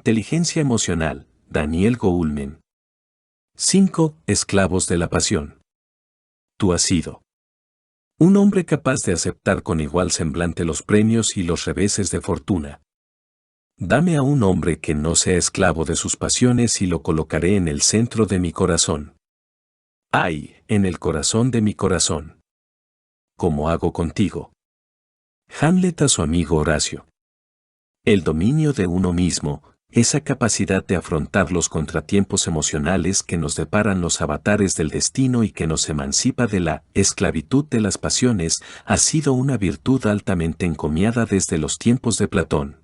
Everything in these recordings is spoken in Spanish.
Inteligencia emocional, Daniel Goleman. 5. Esclavos de la pasión. Tú has sido un hombre capaz de aceptar con igual semblante los premios y los reveses de fortuna. Dame a un hombre que no sea esclavo de sus pasiones y lo colocaré en el centro de mi corazón. ¡Ay, en el corazón de mi corazón! ¿Cómo hago contigo? Hamlet a su amigo Horacio. El dominio de uno mismo, esa capacidad de afrontar los contratiempos emocionales que nos deparan los avatares del destino y que nos emancipa de la esclavitud de las pasiones, ha sido una virtud altamente encomiada desde los tiempos de Platón.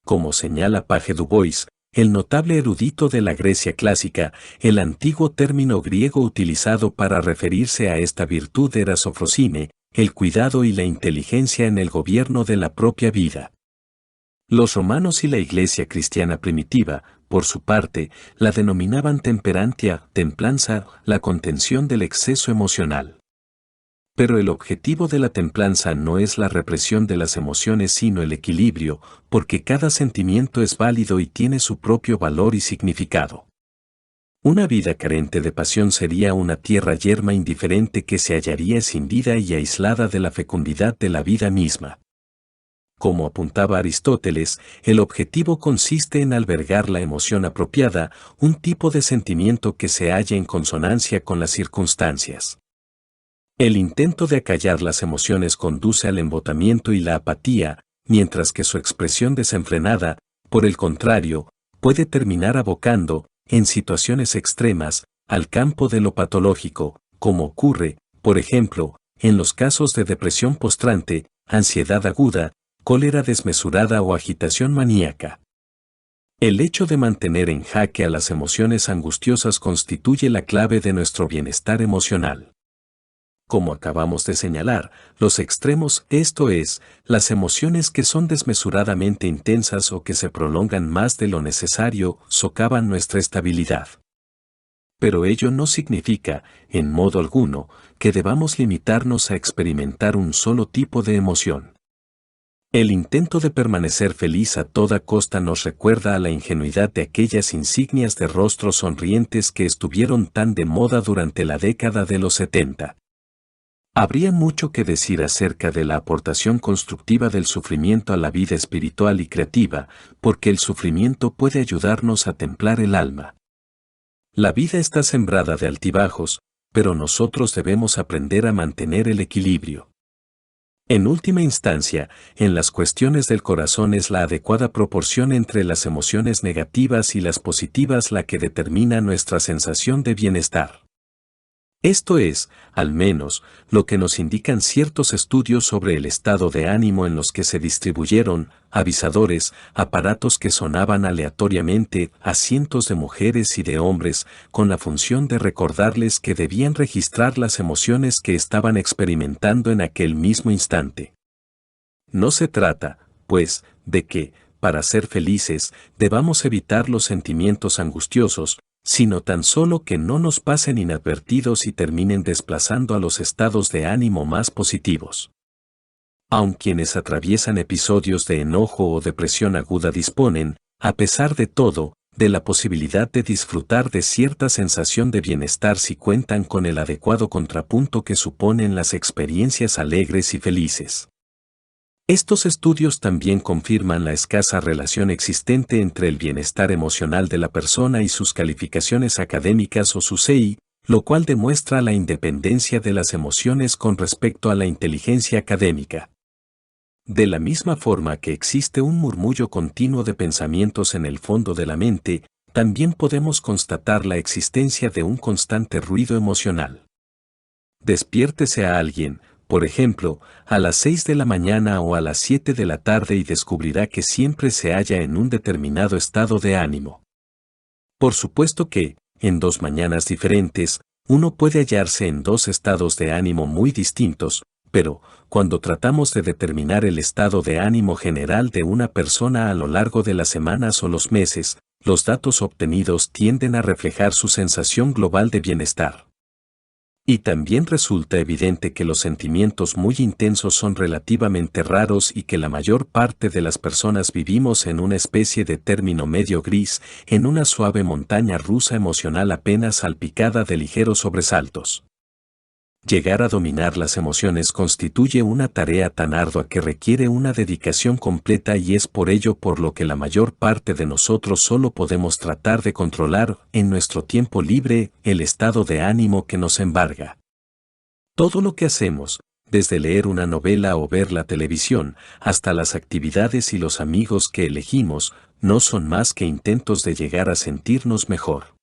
Como señala Page Du Bois, el notable erudito de la Grecia clásica, el antiguo término griego utilizado para referirse a esta virtud era sofrosine, el cuidado y la inteligencia en el gobierno de la propia vida. Los romanos y la Iglesia cristiana primitiva, por su parte, la denominaban temperantia, templanza, la contención del exceso emocional. Pero el objetivo de la templanza no es la represión de las emociones sino el equilibrio, porque cada sentimiento es válido y tiene su propio valor y significado. Una vida carente de pasión sería una tierra yerma indiferente que se hallaría escindida y aislada de la fecundidad de la vida misma. Como apuntaba Aristóteles, el objetivo consiste en albergar la emoción apropiada, un tipo de sentimiento que se halle en consonancia con las circunstancias. El intento de acallar las emociones conduce al embotamiento y la apatía, mientras que su expresión desenfrenada, por el contrario, puede terminar abocando, en situaciones extremas, al campo de lo patológico, como ocurre, por ejemplo, en los casos de depresión postrante, ansiedad aguda, cólera desmesurada o agitación maníaca. El hecho de mantener en jaque a las emociones angustiosas constituye la clave de nuestro bienestar emocional. Como acabamos de señalar, los extremos, esto es, las emociones que son desmesuradamente intensas o que se prolongan más de lo necesario, socavan nuestra estabilidad. Pero ello no significa, en modo alguno, que debamos limitarnos a experimentar un solo tipo de emoción. El intento de permanecer feliz a toda costa nos recuerda a la ingenuidad de aquellas insignias de rostros sonrientes que estuvieron tan de moda durante la década de los 70. Habría mucho que decir acerca de la aportación constructiva del sufrimiento a la vida espiritual y creativa, porque el sufrimiento puede ayudarnos a templar el alma. La vida está sembrada de altibajos, pero nosotros debemos aprender a mantener el equilibrio. En última instancia, en las cuestiones del corazón es la adecuada proporción entre las emociones negativas y las positivas la que determina nuestra sensación de bienestar. Esto es, al menos, lo que nos indican ciertos estudios sobre el estado de ánimo en los que se distribuyeron avisadores, aparatos que sonaban aleatoriamente a cientos de mujeres y de hombres, con la función de recordarles que debían registrar las emociones que estaban experimentando en aquel mismo instante. No se trata, pues, de que, para ser felices, debamos evitar los sentimientos angustiosos, sino tan solo que no nos pasen inadvertidos y terminen desplazando a los estados de ánimo más positivos. Aun quienes atraviesan episodios de enojo o depresión aguda disponen, a pesar de todo, de la posibilidad de disfrutar de cierta sensación de bienestar si cuentan con el adecuado contrapunto que suponen las experiencias alegres y felices. Estos estudios también confirman la escasa relación existente entre el bienestar emocional de la persona y sus calificaciones académicas o su CI, lo cual demuestra la independencia de las emociones con respecto a la inteligencia académica. De la misma forma que existe un murmullo continuo de pensamientos en el fondo de la mente, también podemos constatar la existencia de un constante ruido emocional. Despiértese a alguien, por ejemplo, a las 6 de la mañana o a las 7 de la tarde y descubrirá que siempre se halla en un determinado estado de ánimo. Por supuesto que, en 2 mañanas diferentes, uno puede hallarse en 2 estados de ánimo muy distintos, pero, cuando tratamos de determinar el estado de ánimo general de una persona a lo largo de las semanas o los meses, los datos obtenidos tienden a reflejar su sensación global de bienestar. Y también resulta evidente que los sentimientos muy intensos son relativamente raros y que la mayor parte de las personas vivimos en una especie de término medio gris, en una suave montaña rusa emocional apenas salpicada de ligeros sobresaltos. Llegar a dominar las emociones constituye una tarea tan ardua que requiere una dedicación completa y es por ello por lo que la mayor parte de nosotros solo podemos tratar de controlar, en nuestro tiempo libre, el estado de ánimo que nos embarga. Todo lo que hacemos, desde leer una novela o ver la televisión, hasta las actividades y los amigos que elegimos, no son más que intentos de llegar a sentirnos mejor.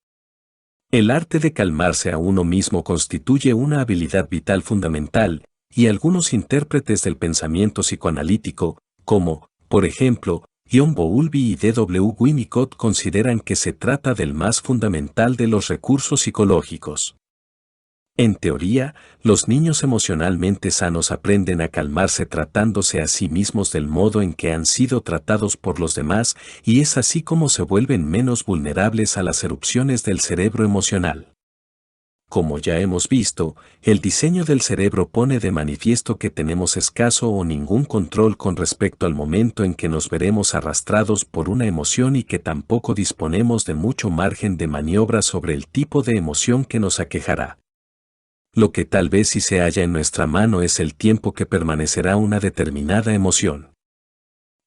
El arte de calmarse a uno mismo constituye una habilidad vital fundamental, y algunos intérpretes del pensamiento psicoanalítico, como, por ejemplo, John Bowlby y D.W. Winnicott consideran que se trata del más fundamental de los recursos psicológicos. En teoría, los niños emocionalmente sanos aprenden a calmarse tratándose a sí mismos del modo en que han sido tratados por los demás, y es así como se vuelven menos vulnerables a las erupciones del cerebro emocional. Como ya hemos visto, el diseño del cerebro pone de manifiesto que tenemos escaso o ningún control con respecto al momento en que nos veremos arrastrados por una emoción y que tampoco disponemos de mucho margen de maniobra sobre el tipo de emoción que nos aquejará. Lo que tal vez sí se halla en nuestra mano es el tiempo que permanecerá una determinada emoción.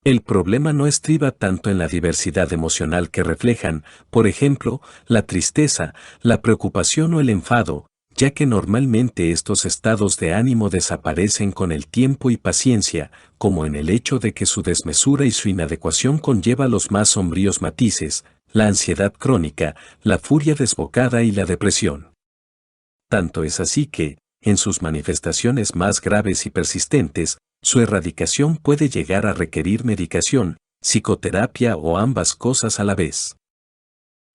El problema no estriba tanto en la diversidad emocional que reflejan, por ejemplo, la tristeza, la preocupación o el enfado, ya que normalmente estos estados de ánimo desaparecen con el tiempo y paciencia, como en el hecho de que su desmesura y su inadecuación conlleva los más sombríos matices, la ansiedad crónica, la furia desbocada y la depresión. Tanto es así que, en sus manifestaciones más graves y persistentes, su erradicación puede llegar a requerir medicación, psicoterapia o ambas cosas a la vez.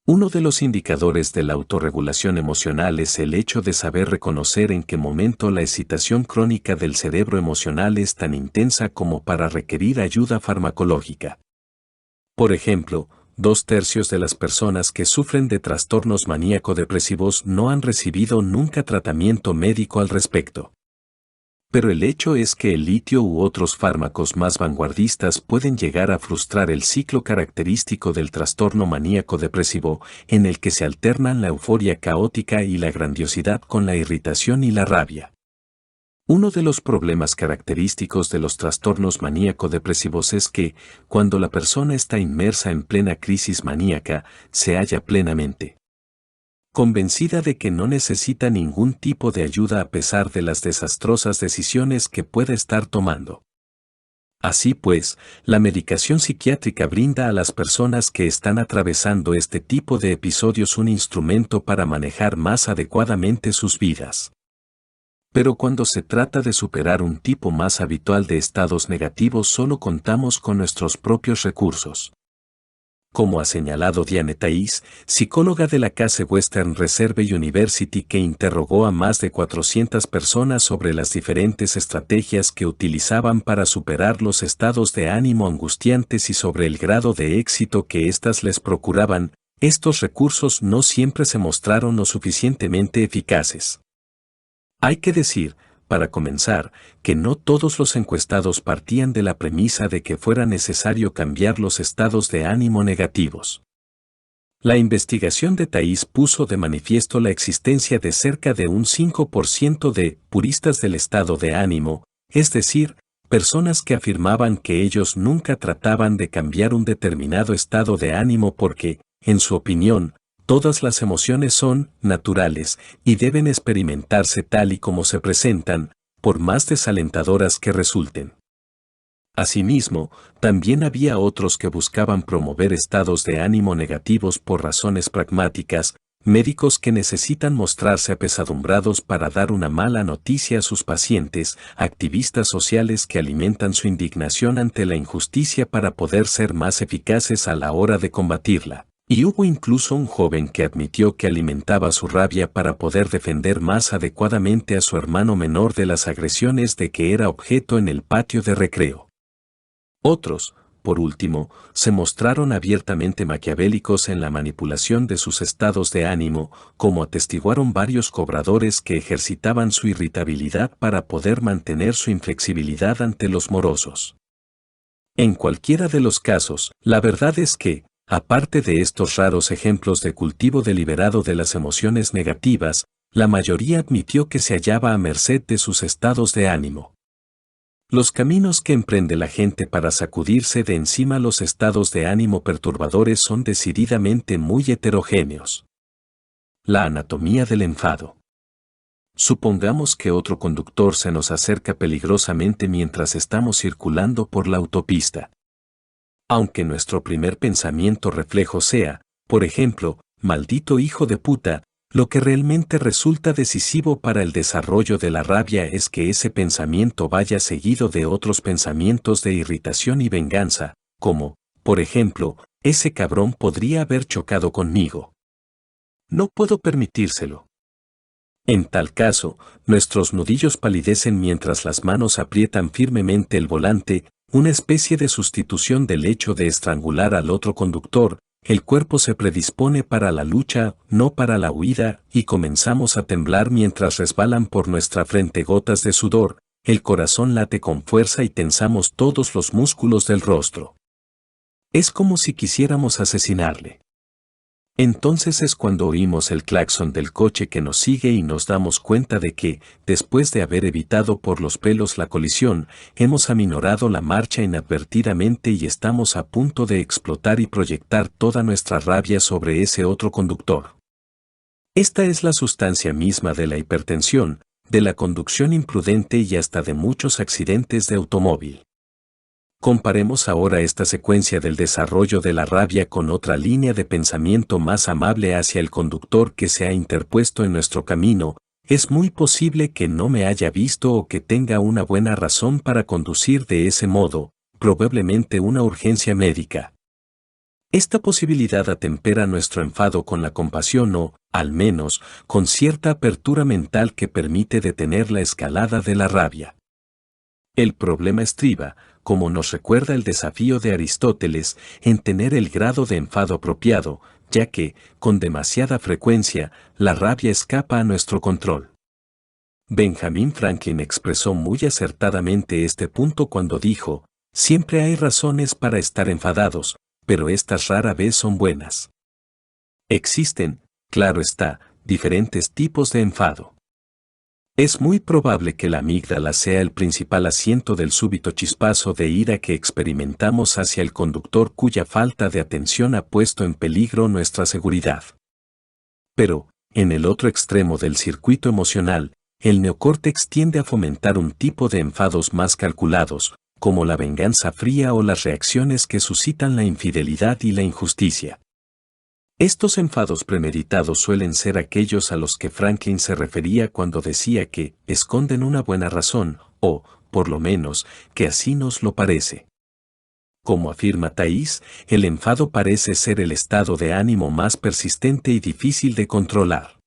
Uno de los indicadores de la autorregulación emocional es el hecho de saber reconocer en qué momento la excitación crónica del cerebro emocional es tan intensa como para requerir ayuda farmacológica. Por ejemplo, 2/3 de las personas que sufren de trastornos maníaco-depresivos no han recibido nunca tratamiento médico al respecto. Pero el hecho es que el litio u otros fármacos más vanguardistas pueden llegar a frustrar el ciclo característico del trastorno maníaco-depresivo, en el que se alternan la euforia caótica y la grandiosidad con la irritación y la rabia. Uno de los problemas característicos de los trastornos maníaco-depresivos es que, cuando la persona está inmersa en plena crisis maníaca, se halla plenamente convencida de que no necesita ningún tipo de ayuda a pesar de las desastrosas decisiones que pueda estar tomando. Así pues, la medicación psiquiátrica brinda a las personas que están atravesando este tipo de episodios un instrumento para manejar más adecuadamente sus vidas. Pero cuando se trata de superar un tipo más habitual de estados negativos solo contamos con nuestros propios recursos. Como ha señalado Diane Thais, psicóloga de la Case Western Reserve University que interrogó a más de 400 personas sobre las diferentes estrategias que utilizaban para superar los estados de ánimo angustiantes y sobre el grado de éxito que éstas les procuraban, estos recursos no siempre se mostraron lo suficientemente eficaces. Hay que decir, para comenzar, que no todos los encuestados partían de la premisa de que fuera necesario cambiar los estados de ánimo negativos. La investigación de Thais puso de manifiesto la existencia de cerca de un 5% de puristas del estado de ánimo, es decir, personas que afirmaban que ellos nunca trataban de cambiar un determinado estado de ánimo porque, en su opinión, todas las emociones son naturales y deben experimentarse tal y como se presentan, por más desalentadoras que resulten. Asimismo, también había otros que buscaban promover estados de ánimo negativos por razones pragmáticas, médicos que necesitan mostrarse apesadumbrados para dar una mala noticia a sus pacientes, activistas sociales que alimentan su indignación ante la injusticia para poder ser más eficaces a la hora de combatirla. Y hubo incluso un joven que admitió que alimentaba su rabia para poder defender más adecuadamente a su hermano menor de las agresiones de que era objeto en el patio de recreo. Otros, por último, se mostraron abiertamente maquiavélicos en la manipulación de sus estados de ánimo, como atestiguaron varios cobradores que ejercitaban su irritabilidad para poder mantener su inflexibilidad ante los morosos. En cualquiera de los casos, la verdad es que, aparte de estos raros ejemplos de cultivo deliberado de las emociones negativas, la mayoría admitió que se hallaba a merced de sus estados de ánimo. Los caminos que emprende la gente para sacudirse de encima los estados de ánimo perturbadores son decididamente muy heterogéneos. La anatomía del enfado. Supongamos que otro conductor se nos acerca peligrosamente mientras estamos circulando por la autopista. Aunque nuestro primer pensamiento reflejo sea, por ejemplo, maldito hijo de puta, lo que realmente resulta decisivo para el desarrollo de la rabia es que ese pensamiento vaya seguido de otros pensamientos de irritación y venganza, como, por ejemplo, ese cabrón podría haber chocado conmigo. No puedo permitírselo. En tal caso, nuestros nudillos palidecen mientras las manos aprietan firmemente el volante, una especie de sustitución del hecho de estrangular al otro conductor. El cuerpo se predispone para la lucha, no para la huida, y comenzamos a temblar mientras resbalan por nuestra frente gotas de sudor, el corazón late con fuerza y tensamos todos los músculos del rostro. Es como si quisiéramos asesinarle. Entonces es cuando oímos el claxon del coche que nos sigue y nos damos cuenta de que, después de haber evitado por los pelos la colisión, hemos aminorado la marcha inadvertidamente y estamos a punto de explotar y proyectar toda nuestra rabia sobre ese otro conductor. Esta es la sustancia misma de la hipertensión, de la conducción imprudente y hasta de muchos accidentes de automóvil. Comparemos ahora esta secuencia del desarrollo de la rabia con otra línea de pensamiento más amable hacia el conductor que se ha interpuesto en nuestro camino. Es muy posible que no me haya visto o que tenga una buena razón para conducir de ese modo, probablemente una urgencia médica. Esta posibilidad atempera nuestro enfado con la compasión o, al menos, con cierta apertura mental que permite detener la escalada de la rabia. El problema estriba, como nos recuerda el desafío de Aristóteles, en tener el grado de enfado apropiado, ya que, con demasiada frecuencia, la rabia escapa a nuestro control. Benjamin Franklin expresó muy acertadamente este punto cuando dijo: siempre hay razones para estar enfadados, pero estas rara vez son buenas. Existen, claro está, diferentes tipos de enfado. Es muy probable que la amígdala sea el principal asiento del súbito chispazo de ira que experimentamos hacia el conductor cuya falta de atención ha puesto en peligro nuestra seguridad. Pero, en el otro extremo del circuito emocional, el neocórtex tiende a fomentar un tipo de enfados más calculados, como la venganza fría o las reacciones que suscitan la infidelidad y la injusticia. Estos enfados premeditados suelen ser aquellos a los que Franklin se refería cuando decía que esconden una buena razón, o, por lo menos, que así nos lo parece. Como afirma Thais, el enfado parece ser el estado de ánimo más persistente y difícil de controlar.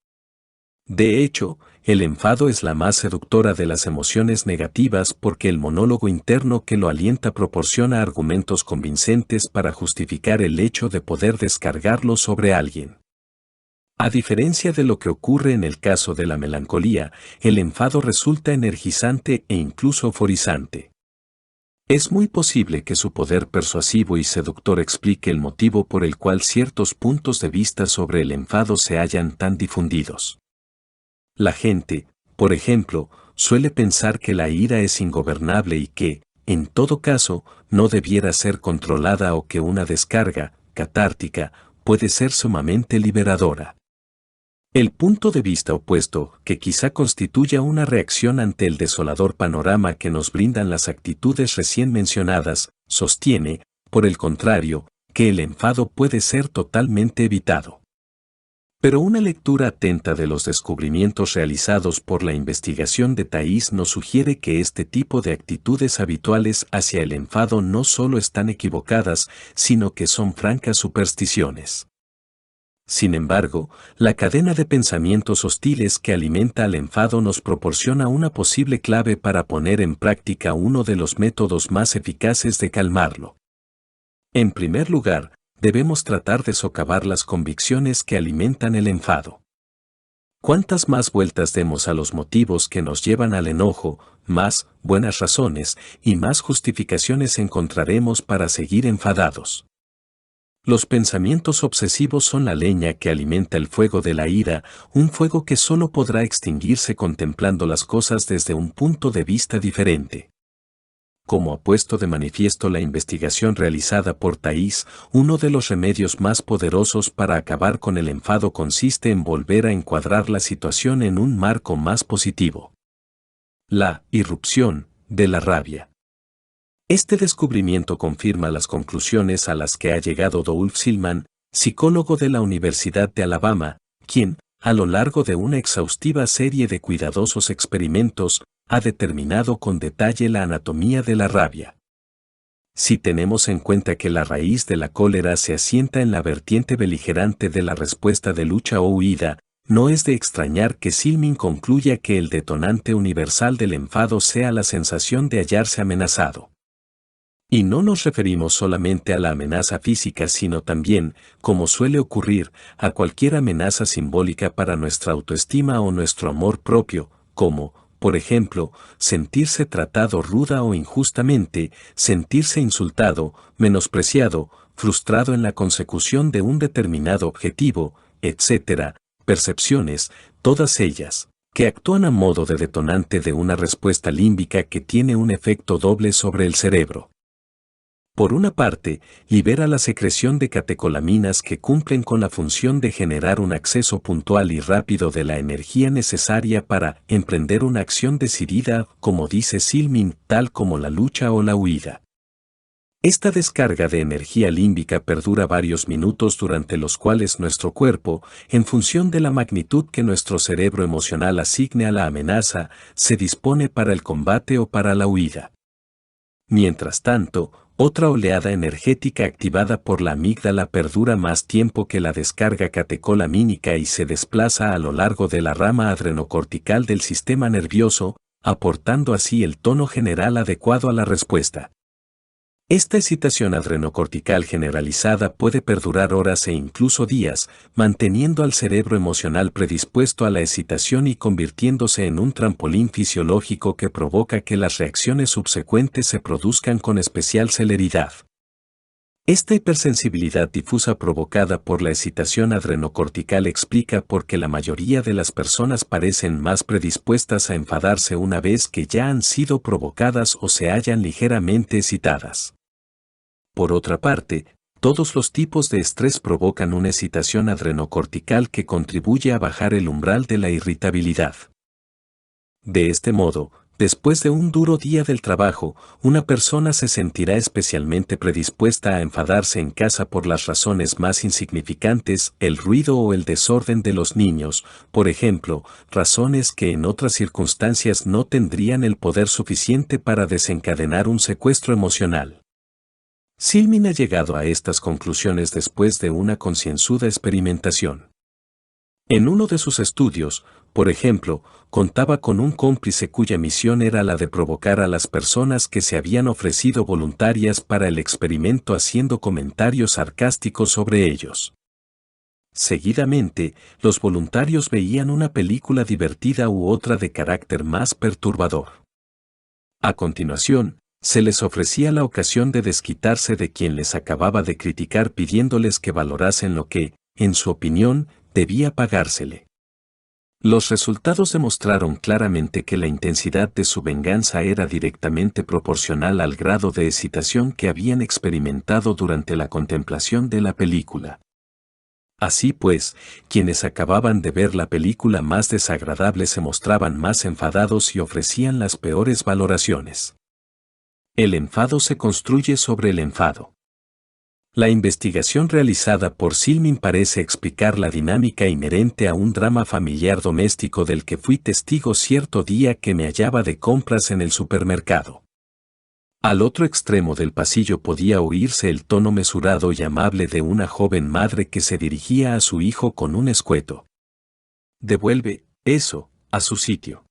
De hecho, el enfado es la más seductora de las emociones negativas porque el monólogo interno que lo alienta proporciona argumentos convincentes para justificar el hecho de poder descargarlo sobre alguien. A diferencia de lo que ocurre en el caso de la melancolía, el enfado resulta energizante e incluso euforizante. Es muy posible que su poder persuasivo y seductor explique el motivo por el cual ciertos puntos de vista sobre el enfado se hallan tan difundidos. La gente, por ejemplo, suele pensar que la ira es ingobernable y que, en todo caso, no debiera ser controlada o que una descarga, catártica, puede ser sumamente liberadora. El punto de vista opuesto, que quizá constituya una reacción ante el desolador panorama que nos brindan las actitudes recién mencionadas, sostiene, por el contrario, que el enfado puede ser totalmente evitado. Pero una lectura atenta de los descubrimientos realizados por la investigación de Thais nos sugiere que este tipo de actitudes habituales hacia el enfado no solo están equivocadas, sino que son francas supersticiones. Sin embargo, la cadena de pensamientos hostiles que alimenta al enfado nos proporciona una posible clave para poner en práctica uno de los métodos más eficaces de calmarlo. En primer lugar, debemos tratar de socavar las convicciones que alimentan el enfado. Cuantas más vueltas demos a los motivos que nos llevan al enojo, más buenas razones y más justificaciones encontraremos para seguir enfadados. Los pensamientos obsesivos son la leña que alimenta el fuego de la ira, un fuego que solo podrá extinguirse contemplando las cosas desde un punto de vista diferente. Como ha puesto de manifiesto la investigación realizada por Thais, uno de los remedios más poderosos para acabar con el enfado consiste en volver a encuadrar la situación en un marco más positivo. La irrupción de la rabia. Este descubrimiento confirma las conclusiones a las que ha llegado Dolph Silman, psicólogo de la Universidad de Alabama, quien, a lo largo de una exhaustiva serie de cuidadosos experimentos, ha determinado con detalle la anatomía de la rabia. Si tenemos en cuenta que la raíz de la cólera se asienta en la vertiente beligerante de la respuesta de lucha o huida, no es de extrañar que Silman concluya que el detonante universal del enfado sea la sensación de hallarse amenazado. Y no nos referimos solamente a la amenaza física, sino también, como suele ocurrir, a cualquier amenaza simbólica para nuestra autoestima o nuestro amor propio, como, por ejemplo, sentirse tratado ruda o injustamente, sentirse insultado, menospreciado, frustrado en la consecución de un determinado objetivo, etc., percepciones, todas ellas, que actúan a modo de detonante de una respuesta límbica que tiene un efecto doble sobre el cerebro. Por una parte, libera la secreción de catecolaminas que cumplen con la función de generar un acceso puntual y rápido de la energía necesaria para emprender una acción decidida, como dice Silman, tal como la lucha o la huida. Esta descarga de energía límbica perdura varios minutos durante los cuales nuestro cuerpo, en función de la magnitud que nuestro cerebro emocional asigne a la amenaza, se dispone para el combate o para la huida. Mientras tanto, otra oleada energética activada por la amígdala perdura más tiempo que la descarga catecolamínica y se desplaza a lo largo de la rama adrenocortical del sistema nervioso, aportando así el tono general adecuado a la respuesta. Esta excitación adrenocortical generalizada puede perdurar horas e incluso días, manteniendo al cerebro emocional predispuesto a la excitación y convirtiéndose en un trampolín fisiológico que provoca que las reacciones subsecuentes se produzcan con especial celeridad. Esta hipersensibilidad difusa provocada por la excitación adrenocortical explica por qué la mayoría de las personas parecen más predispuestas a enfadarse una vez que ya han sido provocadas o se hallan ligeramente excitadas. Por otra parte, todos los tipos de estrés provocan una excitación adrenocortical que contribuye a bajar el umbral de la irritabilidad. De este modo, después de un duro día del trabajo, una persona se sentirá especialmente predispuesta a enfadarse en casa por las razones más insignificantes, el ruido o el desorden de los niños, por ejemplo, razones que en otras circunstancias no tendrían el poder suficiente para desencadenar un secuestro emocional. Silman ha llegado a estas conclusiones después de una concienzuda experimentación. En uno de sus estudios, por ejemplo, contaba con un cómplice cuya misión era la de provocar a las personas que se habían ofrecido voluntarias para el experimento haciendo comentarios sarcásticos sobre ellos. Seguidamente, los voluntarios veían una película divertida u otra de carácter más perturbador. A continuación, se les ofrecía la ocasión de desquitarse de quien les acababa de criticar pidiéndoles que valorasen lo que, en su opinión, debía pagársele. Los resultados demostraron claramente que la intensidad de su venganza era directamente proporcional al grado de excitación que habían experimentado durante la contemplación de la película. Así pues, quienes acababan de ver la película más desagradable se mostraban más enfadados y ofrecían las peores valoraciones. El enfado se construye sobre el enfado. La investigación realizada por Silman parece explicar la dinámica inherente a un drama familiar doméstico del que fui testigo cierto día que me hallaba de compras en el supermercado. Al otro extremo del pasillo podía oírse el tono mesurado y amable de una joven madre que se dirigía a su hijo con un escueto. «Devuelve eso a su sitio».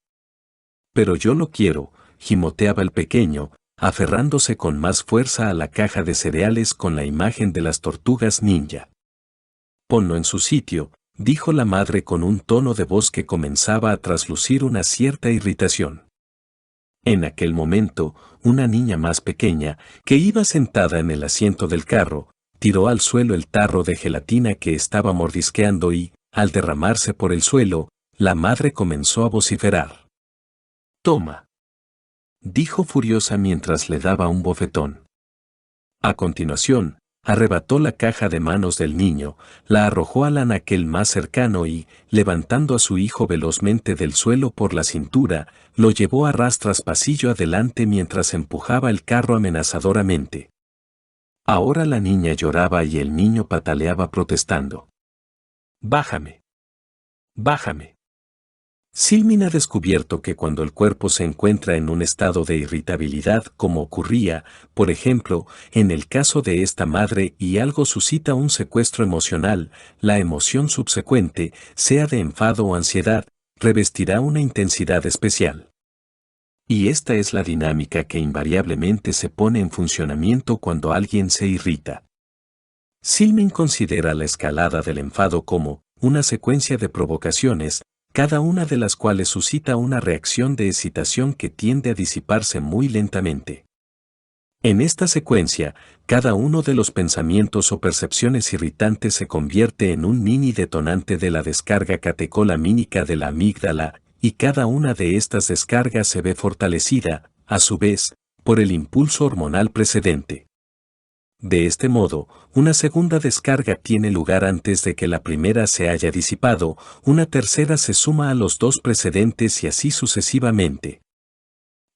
«Pero yo lo quiero», gimoteaba el pequeño, aferrándose con más fuerza a la caja de cereales con la imagen de las tortugas ninja. «Ponlo en su sitio», dijo la madre con un tono de voz que comenzaba a traslucir una cierta irritación. En aquel momento, una niña más pequeña, que iba sentada en el asiento del carro, tiró al suelo el tarro de gelatina que estaba mordisqueando y, al derramarse por el suelo, la madre comenzó a vociferar. «Toma», dijo furiosa mientras le daba un bofetón. A continuación, arrebató la caja de manos del niño, la arrojó al anaquel más cercano y, levantando a su hijo velozmente del suelo por la cintura, lo llevó a rastras pasillo adelante mientras empujaba el carro amenazadoramente. Ahora la niña lloraba y el niño pataleaba protestando. «Bájame. Bájame». Silmin ha descubierto que cuando el cuerpo se encuentra en un estado de irritabilidad, como ocurría, por ejemplo, en el caso de esta madre, y algo suscita un secuestro emocional, la emoción subsecuente, sea de enfado o ansiedad, revestirá una intensidad especial. Y esta es la dinámica que invariablemente se pone en funcionamiento cuando alguien se irrita. Silmin considera la escalada del enfado como una secuencia de provocaciones, cada una de las cuales suscita una reacción de excitación que tiende a disiparse muy lentamente. En esta secuencia, cada uno de los pensamientos o percepciones irritantes se convierte en un mini detonante de la descarga catecolamínica de la amígdala, y cada una de estas descargas se ve fortalecida, a su vez, por el impulso hormonal precedente. De este modo, una segunda descarga tiene lugar antes de que la primera se haya disipado, una tercera se suma a los dos precedentes y así sucesivamente.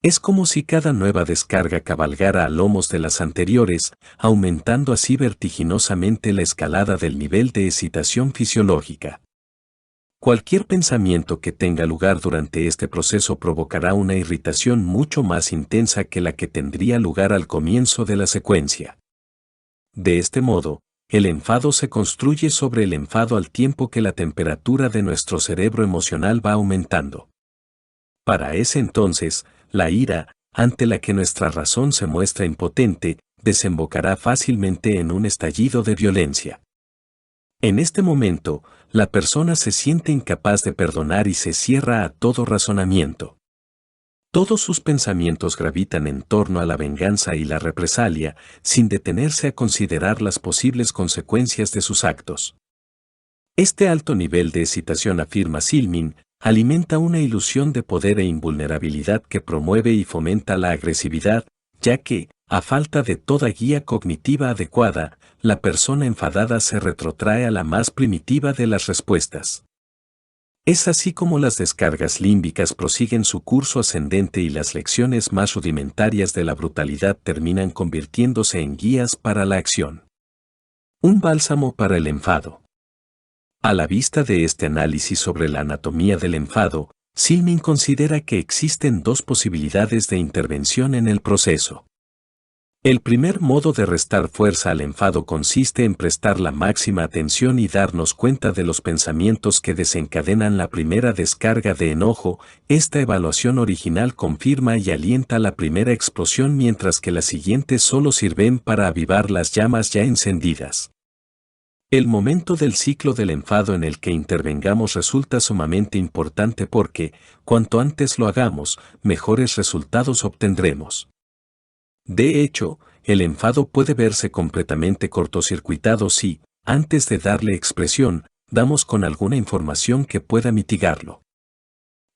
Es como si cada nueva descarga cabalgara a lomos de las anteriores, aumentando así vertiginosamente la escalada del nivel de excitación fisiológica. Cualquier pensamiento que tenga lugar durante este proceso provocará una irritación mucho más intensa que la que tendría lugar al comienzo de la secuencia. De este modo, el enfado se construye sobre el enfado al tiempo que la temperatura de nuestro cerebro emocional va aumentando. Para ese entonces, la ira, ante la que nuestra razón se muestra impotente, desembocará fácilmente en un estallido de violencia. En este momento, la persona se siente incapaz de perdonar y se cierra a todo razonamiento. Todos sus pensamientos gravitan en torno a la venganza y la represalia, sin detenerse a considerar las posibles consecuencias de sus actos. Este alto nivel de excitación, afirma Silmin, alimenta una ilusión de poder e invulnerabilidad que promueve y fomenta la agresividad, ya que, a falta de toda guía cognitiva adecuada, la persona enfadada se retrotrae a la más primitiva de las respuestas. Es así como las descargas límbicas prosiguen su curso ascendente y las lecciones más rudimentarias de la brutalidad terminan convirtiéndose en guías para la acción. Un bálsamo para el enfado. A la vista de este análisis sobre la anatomía del enfado, Silmin considera que existen dos posibilidades de intervención en el proceso. El primer modo de restar fuerza al enfado consiste en prestar la máxima atención y darnos cuenta de los pensamientos que desencadenan la primera descarga de enojo. Esta evaluación original confirma y alienta la primera explosión, mientras que las siguientes solo sirven para avivar las llamas ya encendidas. El momento del ciclo del enfado en el que intervengamos resulta sumamente importante porque, cuanto antes lo hagamos, mejores resultados obtendremos. De hecho, el enfado puede verse completamente cortocircuitado si, antes de darle expresión, damos con alguna información que pueda mitigarlo.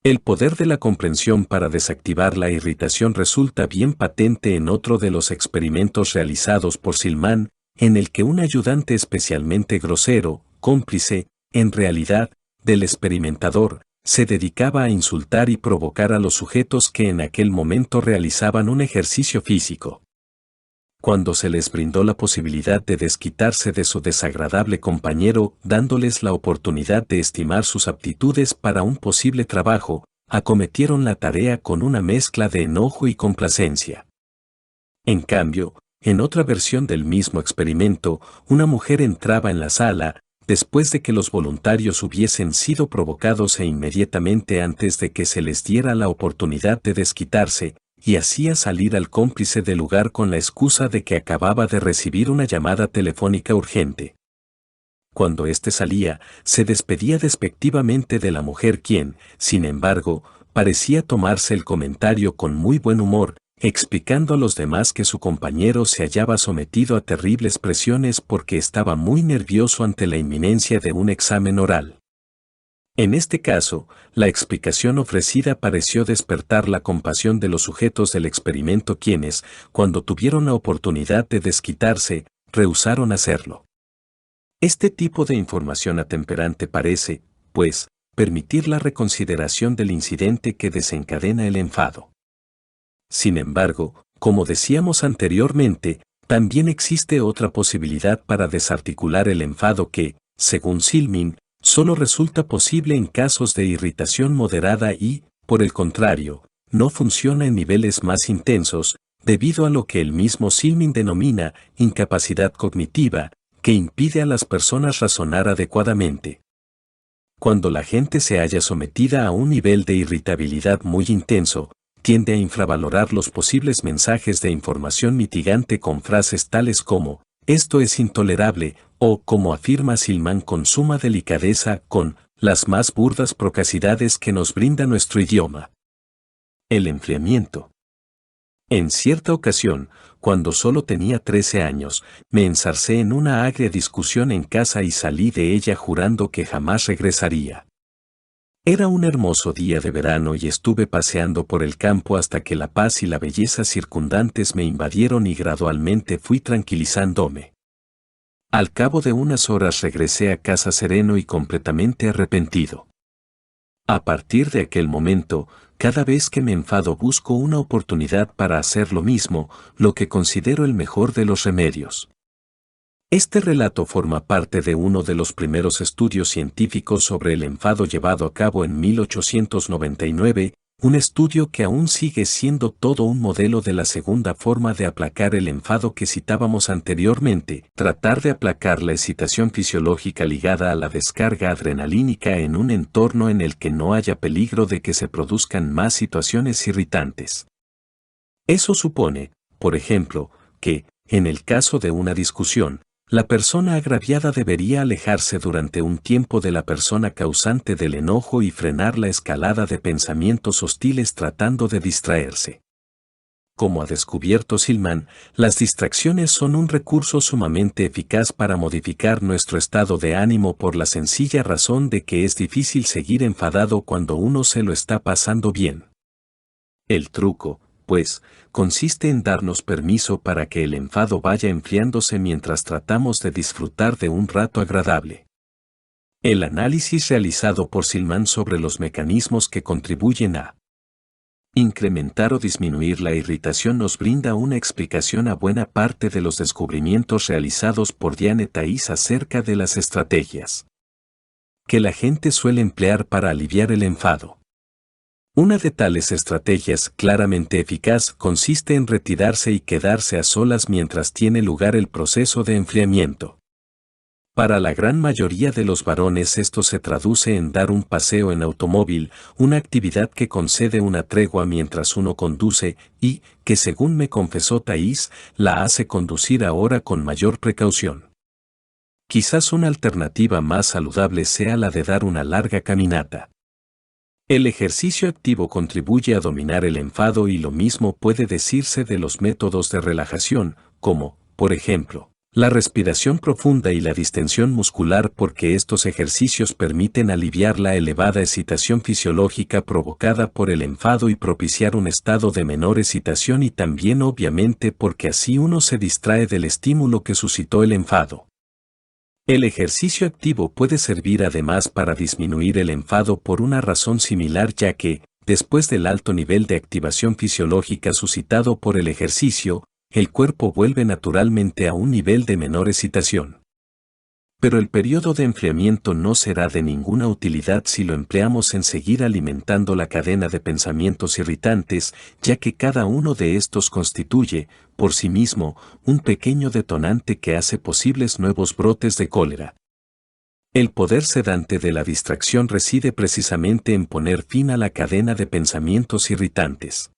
El poder de la comprensión para desactivar la irritación resulta bien patente en otro de los experimentos realizados por Silman, en el que un ayudante especialmente grosero, cómplice, en realidad, del experimentador, se dedicaba a insultar y provocar a los sujetos que en aquel momento realizaban un ejercicio físico. Cuando se les brindó la posibilidad de desquitarse de su desagradable compañero, dándoles la oportunidad de estimar sus aptitudes para un posible trabajo, acometieron la tarea con una mezcla de enojo y complacencia. En cambio, en otra versión del mismo experimento, una mujer entraba en la sala, después de que los voluntarios hubiesen sido provocados e inmediatamente antes de que se les diera la oportunidad de desquitarse, y hacía salir al cómplice del lugar con la excusa de que acababa de recibir una llamada telefónica urgente. Cuando éste salía, se despedía despectivamente de la mujer quien, sin embargo, parecía tomarse el comentario con muy buen humor, explicando a los demás que su compañero se hallaba sometido a terribles presiones porque estaba muy nervioso ante la inminencia de un examen oral. En este caso, la explicación ofrecida pareció despertar la compasión de los sujetos del experimento quienes, cuando tuvieron la oportunidad de desquitarse, rehusaron hacerlo. Este tipo de información atemperante parece, pues, permitir la reconsideración del incidente que desencadena el enfado. Sin embargo, como decíamos anteriormente, también existe otra posibilidad para desarticular el enfado que, según Silmin, solo resulta posible en casos de irritación moderada y, por el contrario, no funciona en niveles más intensos, debido a lo que el mismo Silmin denomina incapacidad cognitiva, que impide a las personas razonar adecuadamente. Cuando la gente se halla sometida a un nivel de irritabilidad muy intenso, tiende a infravalorar los posibles mensajes de información mitigante con frases tales como, esto es intolerable, o como afirma Silman con suma delicadeza, con las más burdas procacidades que nos brinda nuestro idioma. El enfriamiento. En cierta ocasión, cuando solo tenía 13 años, me enzarcé en una agria discusión en casa y salí de ella jurando que jamás regresaría. Era un hermoso día de verano y estuve paseando por el campo hasta que la paz y la belleza circundantes me invadieron y gradualmente fui tranquilizándome. Al cabo de unas horas regresé a casa sereno y completamente arrepentido. A partir de aquel momento, cada vez que me enfado busco una oportunidad para hacer lo mismo, lo que considero el mejor de los remedios. Este relato forma parte de uno de los primeros estudios científicos sobre el enfado llevado a cabo en 1899, un estudio que aún sigue siendo todo un modelo de la segunda forma de aplacar el enfado que citábamos anteriormente, tratar de aplacar la excitación fisiológica ligada a la descarga adrenalínica en un entorno en el que no haya peligro de que se produzcan más situaciones irritantes. Eso supone, por ejemplo, que, en el caso de una discusión, la persona agraviada debería alejarse durante un tiempo de la persona causante del enojo y frenar la escalada de pensamientos hostiles tratando de distraerse. Como ha descubierto Silman, las distracciones son un recurso sumamente eficaz para modificar nuestro estado de ánimo por la sencilla razón de que es difícil seguir enfadado cuando uno se lo está pasando bien. El truco, pues, consiste en darnos permiso para que el enfado vaya enfriándose mientras tratamos de disfrutar de un rato agradable. El análisis realizado por Silman sobre los mecanismos que contribuyen a incrementar o disminuir la irritación nos brinda una explicación a buena parte de los descubrimientos realizados por Diane Thais acerca de las estrategias que la gente suele emplear para aliviar el enfado. Una de tales estrategias claramente eficaz consiste en retirarse y quedarse a solas mientras tiene lugar el proceso de enfriamiento. Para la gran mayoría de los varones esto se traduce en dar un paseo en automóvil, una actividad que concede una tregua mientras uno conduce y, que según me confesó Thais, la hace conducir ahora con mayor precaución. Quizás una alternativa más saludable sea la de dar una larga caminata. El ejercicio activo contribuye a dominar el enfado y lo mismo puede decirse de los métodos de relajación, como, por ejemplo, la respiración profunda y la distensión muscular porque estos ejercicios permiten aliviar la elevada excitación fisiológica provocada por el enfado y propiciar un estado de menor excitación y también obviamente porque así uno se distrae del estímulo que suscitó el enfado. El ejercicio activo puede servir además para disminuir el enfado por una razón similar ya que, después del alto nivel de activación fisiológica suscitado por el ejercicio, el cuerpo vuelve naturalmente a un nivel de menor excitación. Pero el periodo de enfriamiento no será de ninguna utilidad si lo empleamos en seguir alimentando la cadena de pensamientos irritantes, ya que cada uno de estos constituye, por sí mismo, un pequeño detonante que hace posibles nuevos brotes de cólera. El poder sedante de la distracción reside precisamente en poner fin a la cadena de pensamientos irritantes.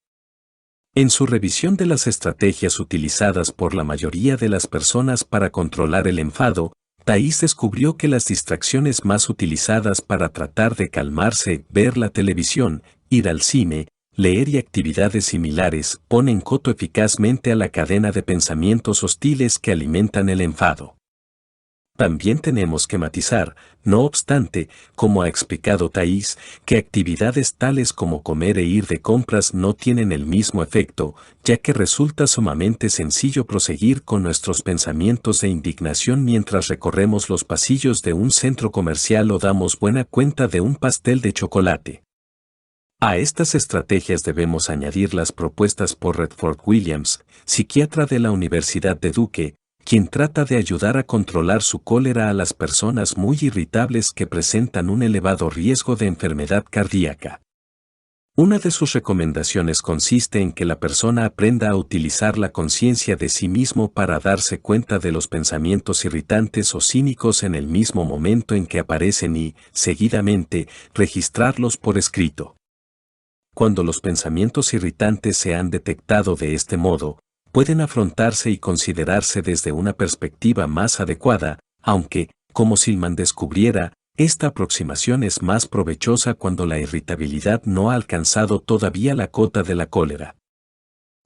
En su revisión de las estrategias utilizadas por la mayoría de las personas para controlar el enfado, Thais descubrió que las distracciones más utilizadas para tratar de calmarse, ver la televisión, ir al cine, leer y actividades similares, ponen coto eficazmente a la cadena de pensamientos hostiles que alimentan el enfado. También tenemos que matizar, no obstante, como ha explicado Thais, que actividades tales como comer e ir de compras no tienen el mismo efecto, ya que resulta sumamente sencillo proseguir con nuestros pensamientos de indignación mientras recorremos los pasillos de un centro comercial o damos buena cuenta de un pastel de chocolate. A estas estrategias debemos añadir las propuestas por Redford Williams, psiquiatra de la Universidad de Duke, quien trata de ayudar a controlar su cólera a las personas muy irritables que presentan un elevado riesgo de enfermedad cardíaca. Una de sus recomendaciones consiste en que la persona aprenda a utilizar la conciencia de sí mismo para darse cuenta de los pensamientos irritantes o cínicos en el mismo momento en que aparecen y, seguidamente, registrarlos por escrito. Cuando los pensamientos irritantes se han detectado de este modo, pueden afrontarse y considerarse desde una perspectiva más adecuada, aunque, como Silman descubriera, esta aproximación es más provechosa cuando la irritabilidad no ha alcanzado todavía la cota de la cólera.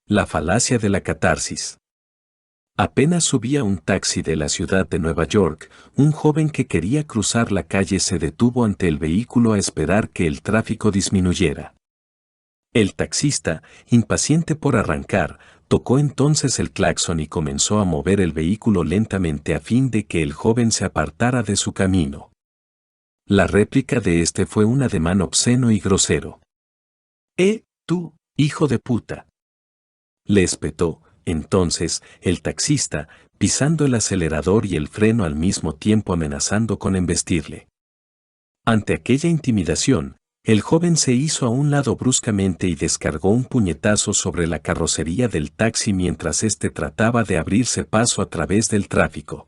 La falacia de la catarsis. Apenas subía un taxi de la ciudad de Nueva York, un joven que quería cruzar la calle se detuvo ante el vehículo a esperar que el tráfico disminuyera. El taxista, impaciente por arrancar, tocó entonces el claxon y comenzó a mover el vehículo lentamente a fin de que el joven se apartara de su camino. La réplica de este fue un ademán obsceno y grosero. Tú, hijo de puta! Le espetó, entonces, el taxista, pisando el acelerador y el freno al mismo tiempo amenazando con embestirle. Ante aquella intimidación, el joven se hizo a un lado bruscamente y descargó un puñetazo sobre la carrocería del taxi mientras éste trataba de abrirse paso a través del tráfico.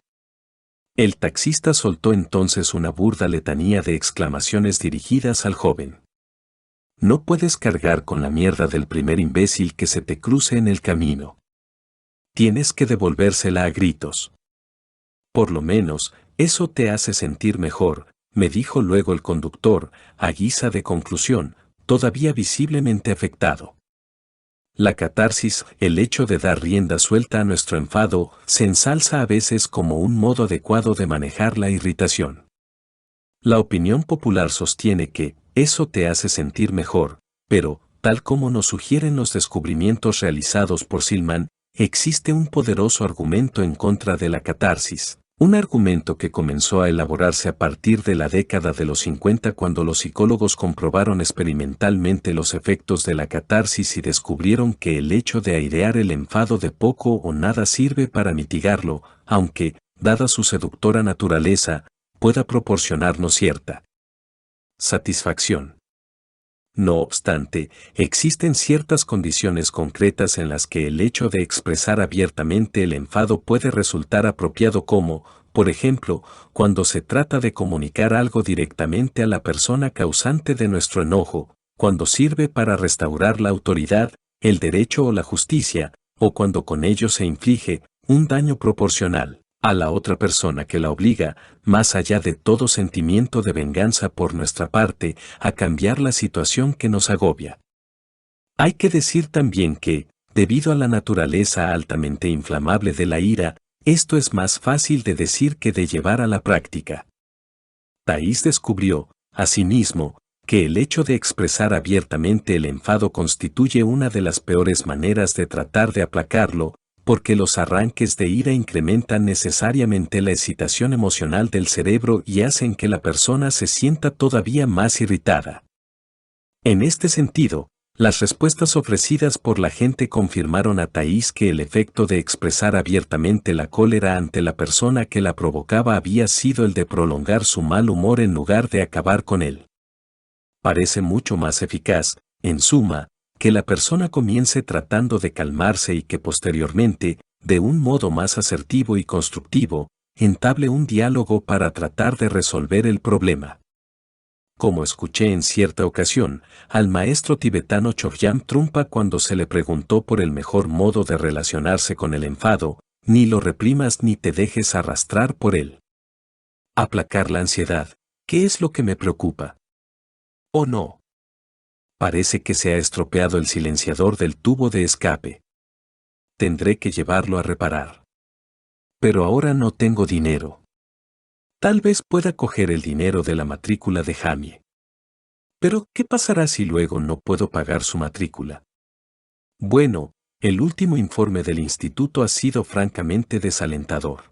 El taxista soltó entonces una burda letanía de exclamaciones dirigidas al joven. No puedes cargar con la mierda del primer imbécil que se te cruce en el camino. Tienes que devolvérsela a gritos. Por lo menos, eso te hace sentir mejor, me dijo luego el conductor, a guisa de conclusión, todavía visiblemente afectado. La catarsis, el hecho de dar rienda suelta a nuestro enfado, se ensalza a veces como un modo adecuado de manejar la irritación. La opinión popular sostiene que eso te hace sentir mejor, pero, tal como nos sugieren los descubrimientos realizados por Silman, existe un poderoso argumento en contra de la catarsis. Un argumento que comenzó a elaborarse a partir de la década de los 50 cuando los psicólogos comprobaron experimentalmente los efectos de la catarsis y descubrieron que el hecho de airear el enfado de poco o nada sirve para mitigarlo, aunque, dada su seductora naturaleza, pueda proporcionarnos cierta satisfacción. No obstante, existen ciertas condiciones concretas en las que el hecho de expresar abiertamente el enfado puede resultar apropiado como, por ejemplo, cuando se trata de comunicar algo directamente a la persona causante de nuestro enojo, cuando sirve para restaurar la autoridad, el derecho o la justicia, o cuando con ello se inflige un daño proporcional a la otra persona que la obliga, más allá de todo sentimiento de venganza por nuestra parte, a cambiar la situación que nos agobia. Hay que decir también que, debido a la naturaleza altamente inflamable de la ira, esto es más fácil de decir que de llevar a la práctica. Thais descubrió, asimismo, que el hecho de expresar abiertamente el enfado constituye una de las peores maneras de tratar de aplacarlo, porque los arranques de ira incrementan necesariamente la excitación emocional del cerebro y hacen que la persona se sienta todavía más irritada. En este sentido, las respuestas ofrecidas por la gente confirmaron a Thais que el efecto de expresar abiertamente la cólera ante la persona que la provocaba había sido el de prolongar su mal humor en lugar de acabar con él. Parece mucho más eficaz, en suma, que la persona comience tratando de calmarse y que posteriormente, de un modo más asertivo y constructivo, entable un diálogo para tratar de resolver el problema. como escuché en cierta ocasión al maestro tibetano Chogyam Trungpa cuando se le preguntó por el mejor modo de relacionarse con el enfado, ni lo reprimas ni te dejes arrastrar por él. Aplacar la ansiedad, ¿qué es lo que me preocupa? ¿O no? Parece que se ha estropeado el silenciador del tubo de escape. Tendré que llevarlo a reparar. Pero ahora no tengo dinero. Tal vez pueda coger el dinero de la matrícula de Jamie. Pero, ¿qué pasará si luego no puedo pagar su matrícula? Bueno, el último informe del instituto ha sido francamente desalentador.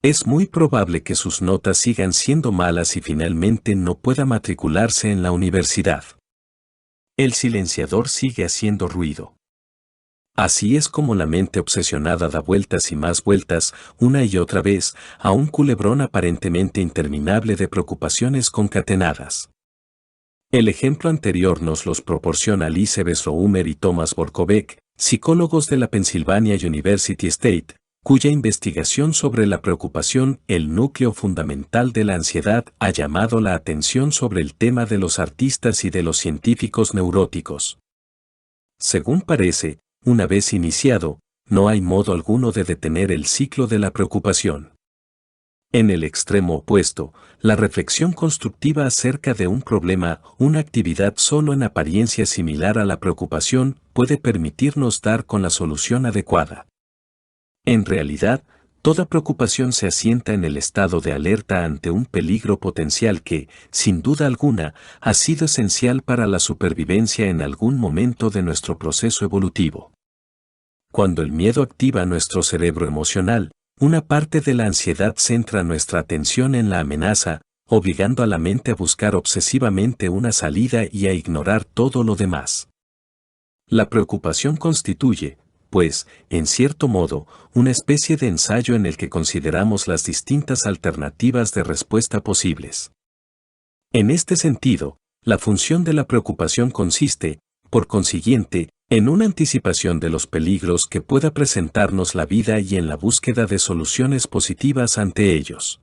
Es muy probable que sus notas sigan siendo malas y finalmente no pueda matricularse en la universidad. El silenciador sigue haciendo ruido. Así es como la mente obsesionada da vueltas y más vueltas, una y otra vez, a un culebrón aparentemente interminable de preocupaciones concatenadas. El ejemplo anterior nos los proporciona Elizabeth Roumer y Thomas Borkovec, psicólogos de la Pennsylvania University State, cuya investigación sobre la preocupación, el núcleo fundamental de la ansiedad, ha llamado la atención sobre el tema de los artistas y de los científicos neuróticos. Según parece, una vez iniciado, no hay modo alguno de detener el ciclo de la preocupación. En el extremo opuesto, la reflexión constructiva acerca de un problema, una actividad solo en apariencia similar a la preocupación, puede permitirnos dar con la solución adecuada. En realidad, toda preocupación se asienta en el estado de alerta ante un peligro potencial que, sin duda alguna, ha sido esencial para la supervivencia en algún momento de nuestro proceso evolutivo. Cuando el miedo activa nuestro cerebro emocional, una parte de la ansiedad centra nuestra atención en la amenaza, obligando a la mente a buscar obsesivamente una salida y a ignorar todo lo demás. La preocupación constituye, pues, en cierto modo, una especie de ensayo en el que consideramos las distintas alternativas de respuesta posibles. En este sentido, la función de la preocupación consiste, por consiguiente, en una anticipación de los peligros que pueda presentarnos la vida y en la búsqueda de soluciones positivas ante ellos.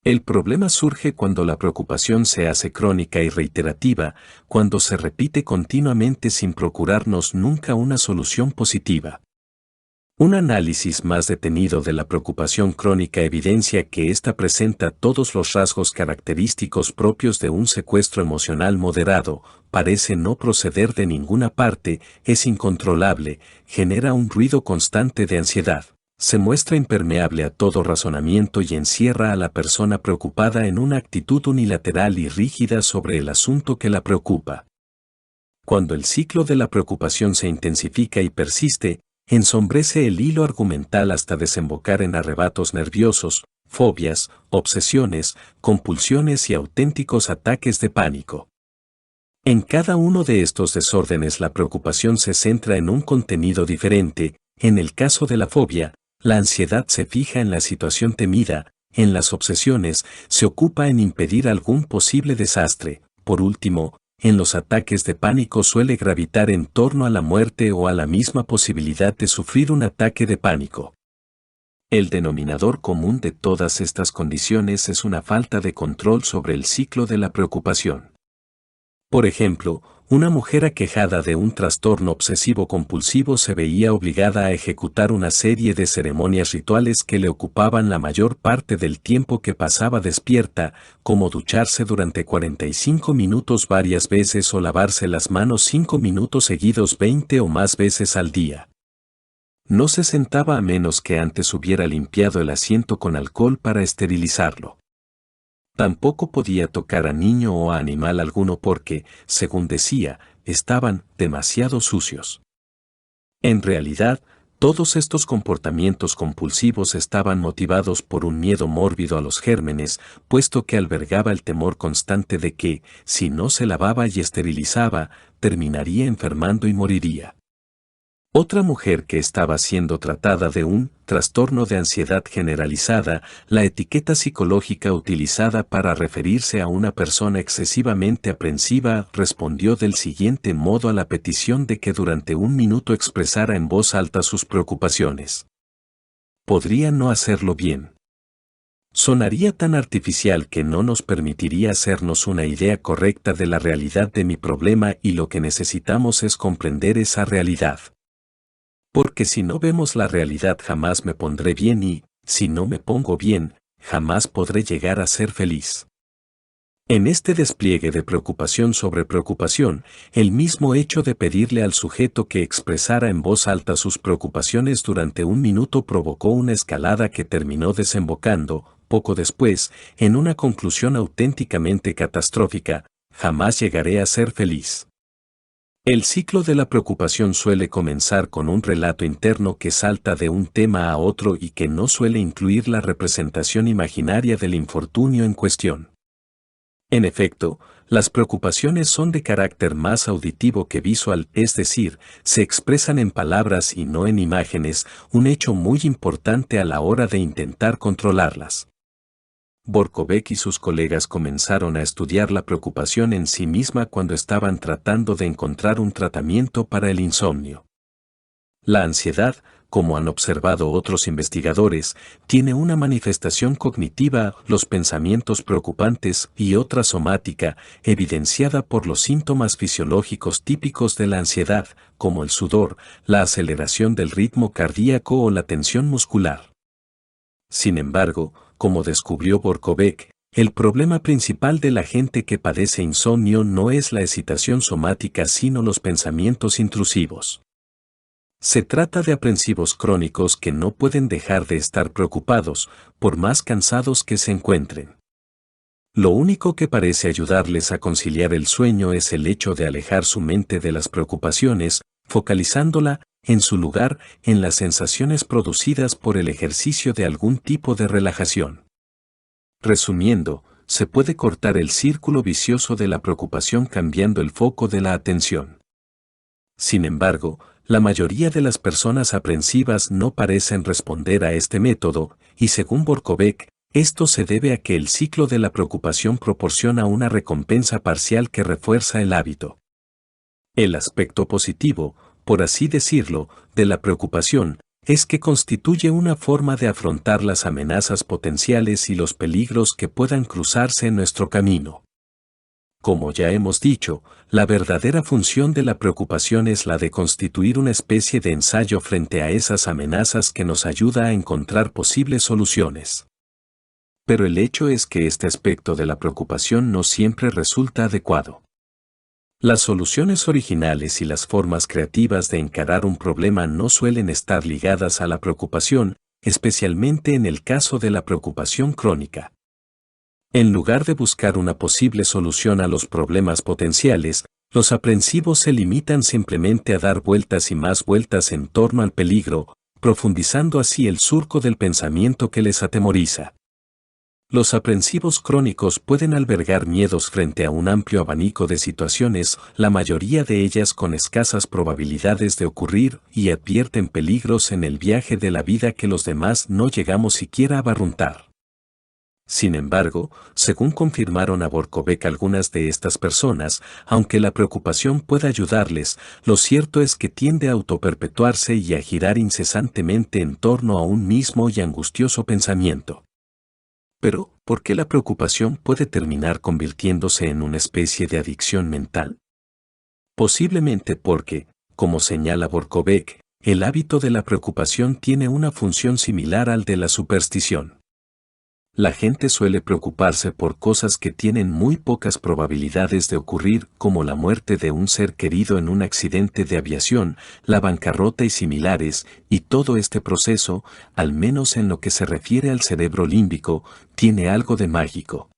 El problema surge cuando la preocupación se hace crónica y reiterativa, cuando se repite continuamente sin procurarnos nunca una solución positiva. Un análisis más detenido de la preocupación crónica evidencia que ésta presenta todos los rasgos característicos propios de un secuestro emocional moderado, parece no proceder de ninguna parte, es incontrolable, genera un ruido constante de ansiedad, se muestra impermeable a todo razonamiento y encierra a la persona preocupada en una actitud unilateral y rígida sobre el asunto que la preocupa. Cuando el ciclo de la preocupación se intensifica y persiste, ensombrece el hilo argumental hasta desembocar en arrebatos nerviosos, fobias, obsesiones, compulsiones y auténticos ataques de pánico. En cada uno de estos desórdenes la preocupación se centra en un contenido diferente. En el caso de la fobia, la ansiedad se fija en la situación temida, en las obsesiones se ocupa en impedir algún posible desastre. Por último, en los ataques de pánico suele gravitar en torno a la muerte o a la misma posibilidad de sufrir un ataque de pánico. El denominador común de todas estas condiciones es una falta de control sobre el ciclo de la preocupación. Por ejemplo, una mujer aquejada de un trastorno obsesivo-compulsivo se veía obligada a ejecutar una serie de ceremonias rituales que le ocupaban la mayor parte del tiempo que pasaba despierta, como ducharse durante 45 minutos varias veces o lavarse las manos 5 minutos seguidos 20 o más veces al día. No se sentaba a menos que antes hubiera limpiado el asiento con alcohol para esterilizarlo. Tampoco podía tocar a niño o a animal alguno porque, según decía, estaban demasiado sucios. En realidad, todos estos comportamientos compulsivos estaban motivados por un miedo mórbido a los gérmenes, puesto que albergaba el temor constante de que, si no se lavaba y esterilizaba, terminaría enfermando y moriría. Otra mujer que estaba siendo tratada de un trastorno de ansiedad generalizada, la etiqueta psicológica utilizada para referirse a una persona excesivamente aprensiva, respondió del siguiente modo a la petición de que durante un minuto expresara en voz alta sus preocupaciones. Podría no hacerlo bien. Sonaría tan artificial que no nos permitiría hacernos una idea correcta de la realidad de mi problema y lo que necesitamos es comprender esa realidad. Porque si no vemos la realidad jamás me pondré bien y, si no me pongo bien, jamás podré llegar a ser feliz. En este despliegue de preocupación sobre preocupación, el mismo hecho de pedirle al sujeto que expresara en voz alta sus preocupaciones durante un minuto provocó una escalada que terminó desembocando, poco después, en una conclusión auténticamente catastrófica: jamás llegaré a ser feliz. El ciclo de la preocupación suele comenzar con un relato interno que salta de un tema a otro y que no suele incluir la representación imaginaria del infortunio en cuestión. En efecto, las preocupaciones son de carácter más auditivo que visual, es decir, se expresan en palabras y no en imágenes, un hecho muy importante a la hora de intentar controlarlas. Borkovec y sus colegas comenzaron a estudiar la preocupación en sí misma cuando estaban tratando de encontrar un tratamiento para el insomnio. La ansiedad, como han observado otros investigadores, tiene una manifestación cognitiva, los pensamientos preocupantes, y otra somática, evidenciada por los síntomas fisiológicos típicos de la ansiedad, como el sudor, la aceleración del ritmo cardíaco o la tensión muscular. Sin embargo, como descubrió Borkovec, el problema principal de la gente que padece insomnio no es la excitación somática sino los pensamientos intrusivos. Se trata de aprensivos crónicos que no pueden dejar de estar preocupados, por más cansados que se encuentren. Lo único que parece ayudarles a conciliar el sueño es el hecho de alejar su mente de las preocupaciones, focalizándola, en su lugar, en las sensaciones producidas por el ejercicio de algún tipo de relajación. Resumiendo, se puede cortar el círculo vicioso de la preocupación cambiando el foco de la atención. Sin embargo, la mayoría de las personas aprensivas no parecen responder a este método, y según Borkovec, esto se debe a que el ciclo de la preocupación proporciona una recompensa parcial que refuerza el hábito. El aspecto positivo, por así decirlo, de la preocupación, es que constituye una forma de afrontar las amenazas potenciales y los peligros que puedan cruzarse en nuestro camino. Como ya hemos dicho, la verdadera función de la preocupación es la de constituir una especie de ensayo frente a esas amenazas que nos ayuda a encontrar posibles soluciones. Pero el hecho es que este aspecto de la preocupación no siempre resulta adecuado. Las soluciones originales y las formas creativas de encarar un problema no suelen estar ligadas a la preocupación, especialmente en el caso de la preocupación crónica. En lugar de buscar una posible solución a los problemas potenciales, los aprensivos se limitan simplemente a dar vueltas y más vueltas en torno al peligro, profundizando así el surco del pensamiento que les atemoriza. Los aprensivos crónicos pueden albergar miedos frente a un amplio abanico de situaciones, la mayoría de ellas con escasas probabilidades de ocurrir, y advierten peligros en el viaje de la vida que los demás no llegamos siquiera a barruntar. Sin embargo, según confirmaron a Borkovec algunas de estas personas, aunque la preocupación pueda ayudarles, lo cierto es que tiende a autoperpetuarse y a girar incesantemente en torno a un mismo y angustioso pensamiento. Pero, ¿por qué la preocupación puede terminar convirtiéndose en una especie de adicción mental? Posiblemente porque, como señala Borkovec, el hábito de la preocupación tiene una función similar al de la superstición. La gente suele preocuparse por cosas que tienen muy pocas probabilidades de ocurrir, como la muerte de un ser querido en un accidente de aviación, la bancarrota y similares, y todo este proceso, al menos en lo que se refiere al cerebro límbico, tiene algo de mágico.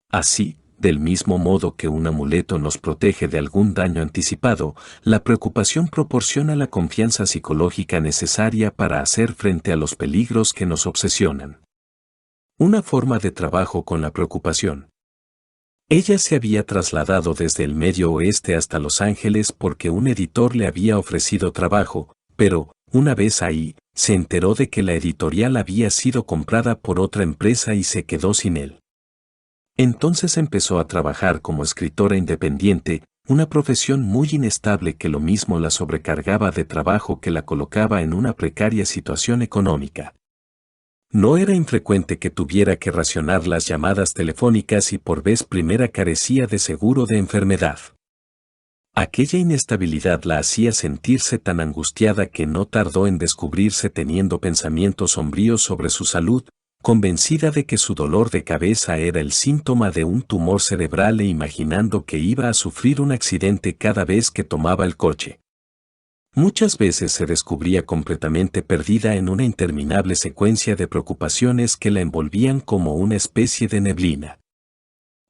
Así, del mismo modo que un amuleto nos protege de algún daño anticipado, la preocupación proporciona la confianza psicológica necesaria para hacer frente a los peligros que nos obsesionan. Una forma de trabajo con la preocupación. Ella se había trasladado desde el Medio Oeste hasta Los Ángeles porque un editor le había ofrecido trabajo, pero, una vez ahí, se enteró de que la editorial había sido comprada por otra empresa y se quedó sin él. Entonces empezó a trabajar como escritora independiente, una profesión muy inestable que lo mismo la sobrecargaba de trabajo que la colocaba en una precaria situación económica. No era infrecuente que tuviera que racionar las llamadas telefónicas y por vez primera carecía de seguro de enfermedad. Aquella inestabilidad la hacía sentirse tan angustiada que no tardó en descubrirse teniendo pensamientos sombríos sobre su salud, convencida de que su dolor de cabeza era el síntoma de un tumor cerebral e imaginando que iba a sufrir un accidente cada vez que tomaba el coche. Muchas veces se descubría completamente perdida en una interminable secuencia de preocupaciones que la envolvían como una especie de neblina.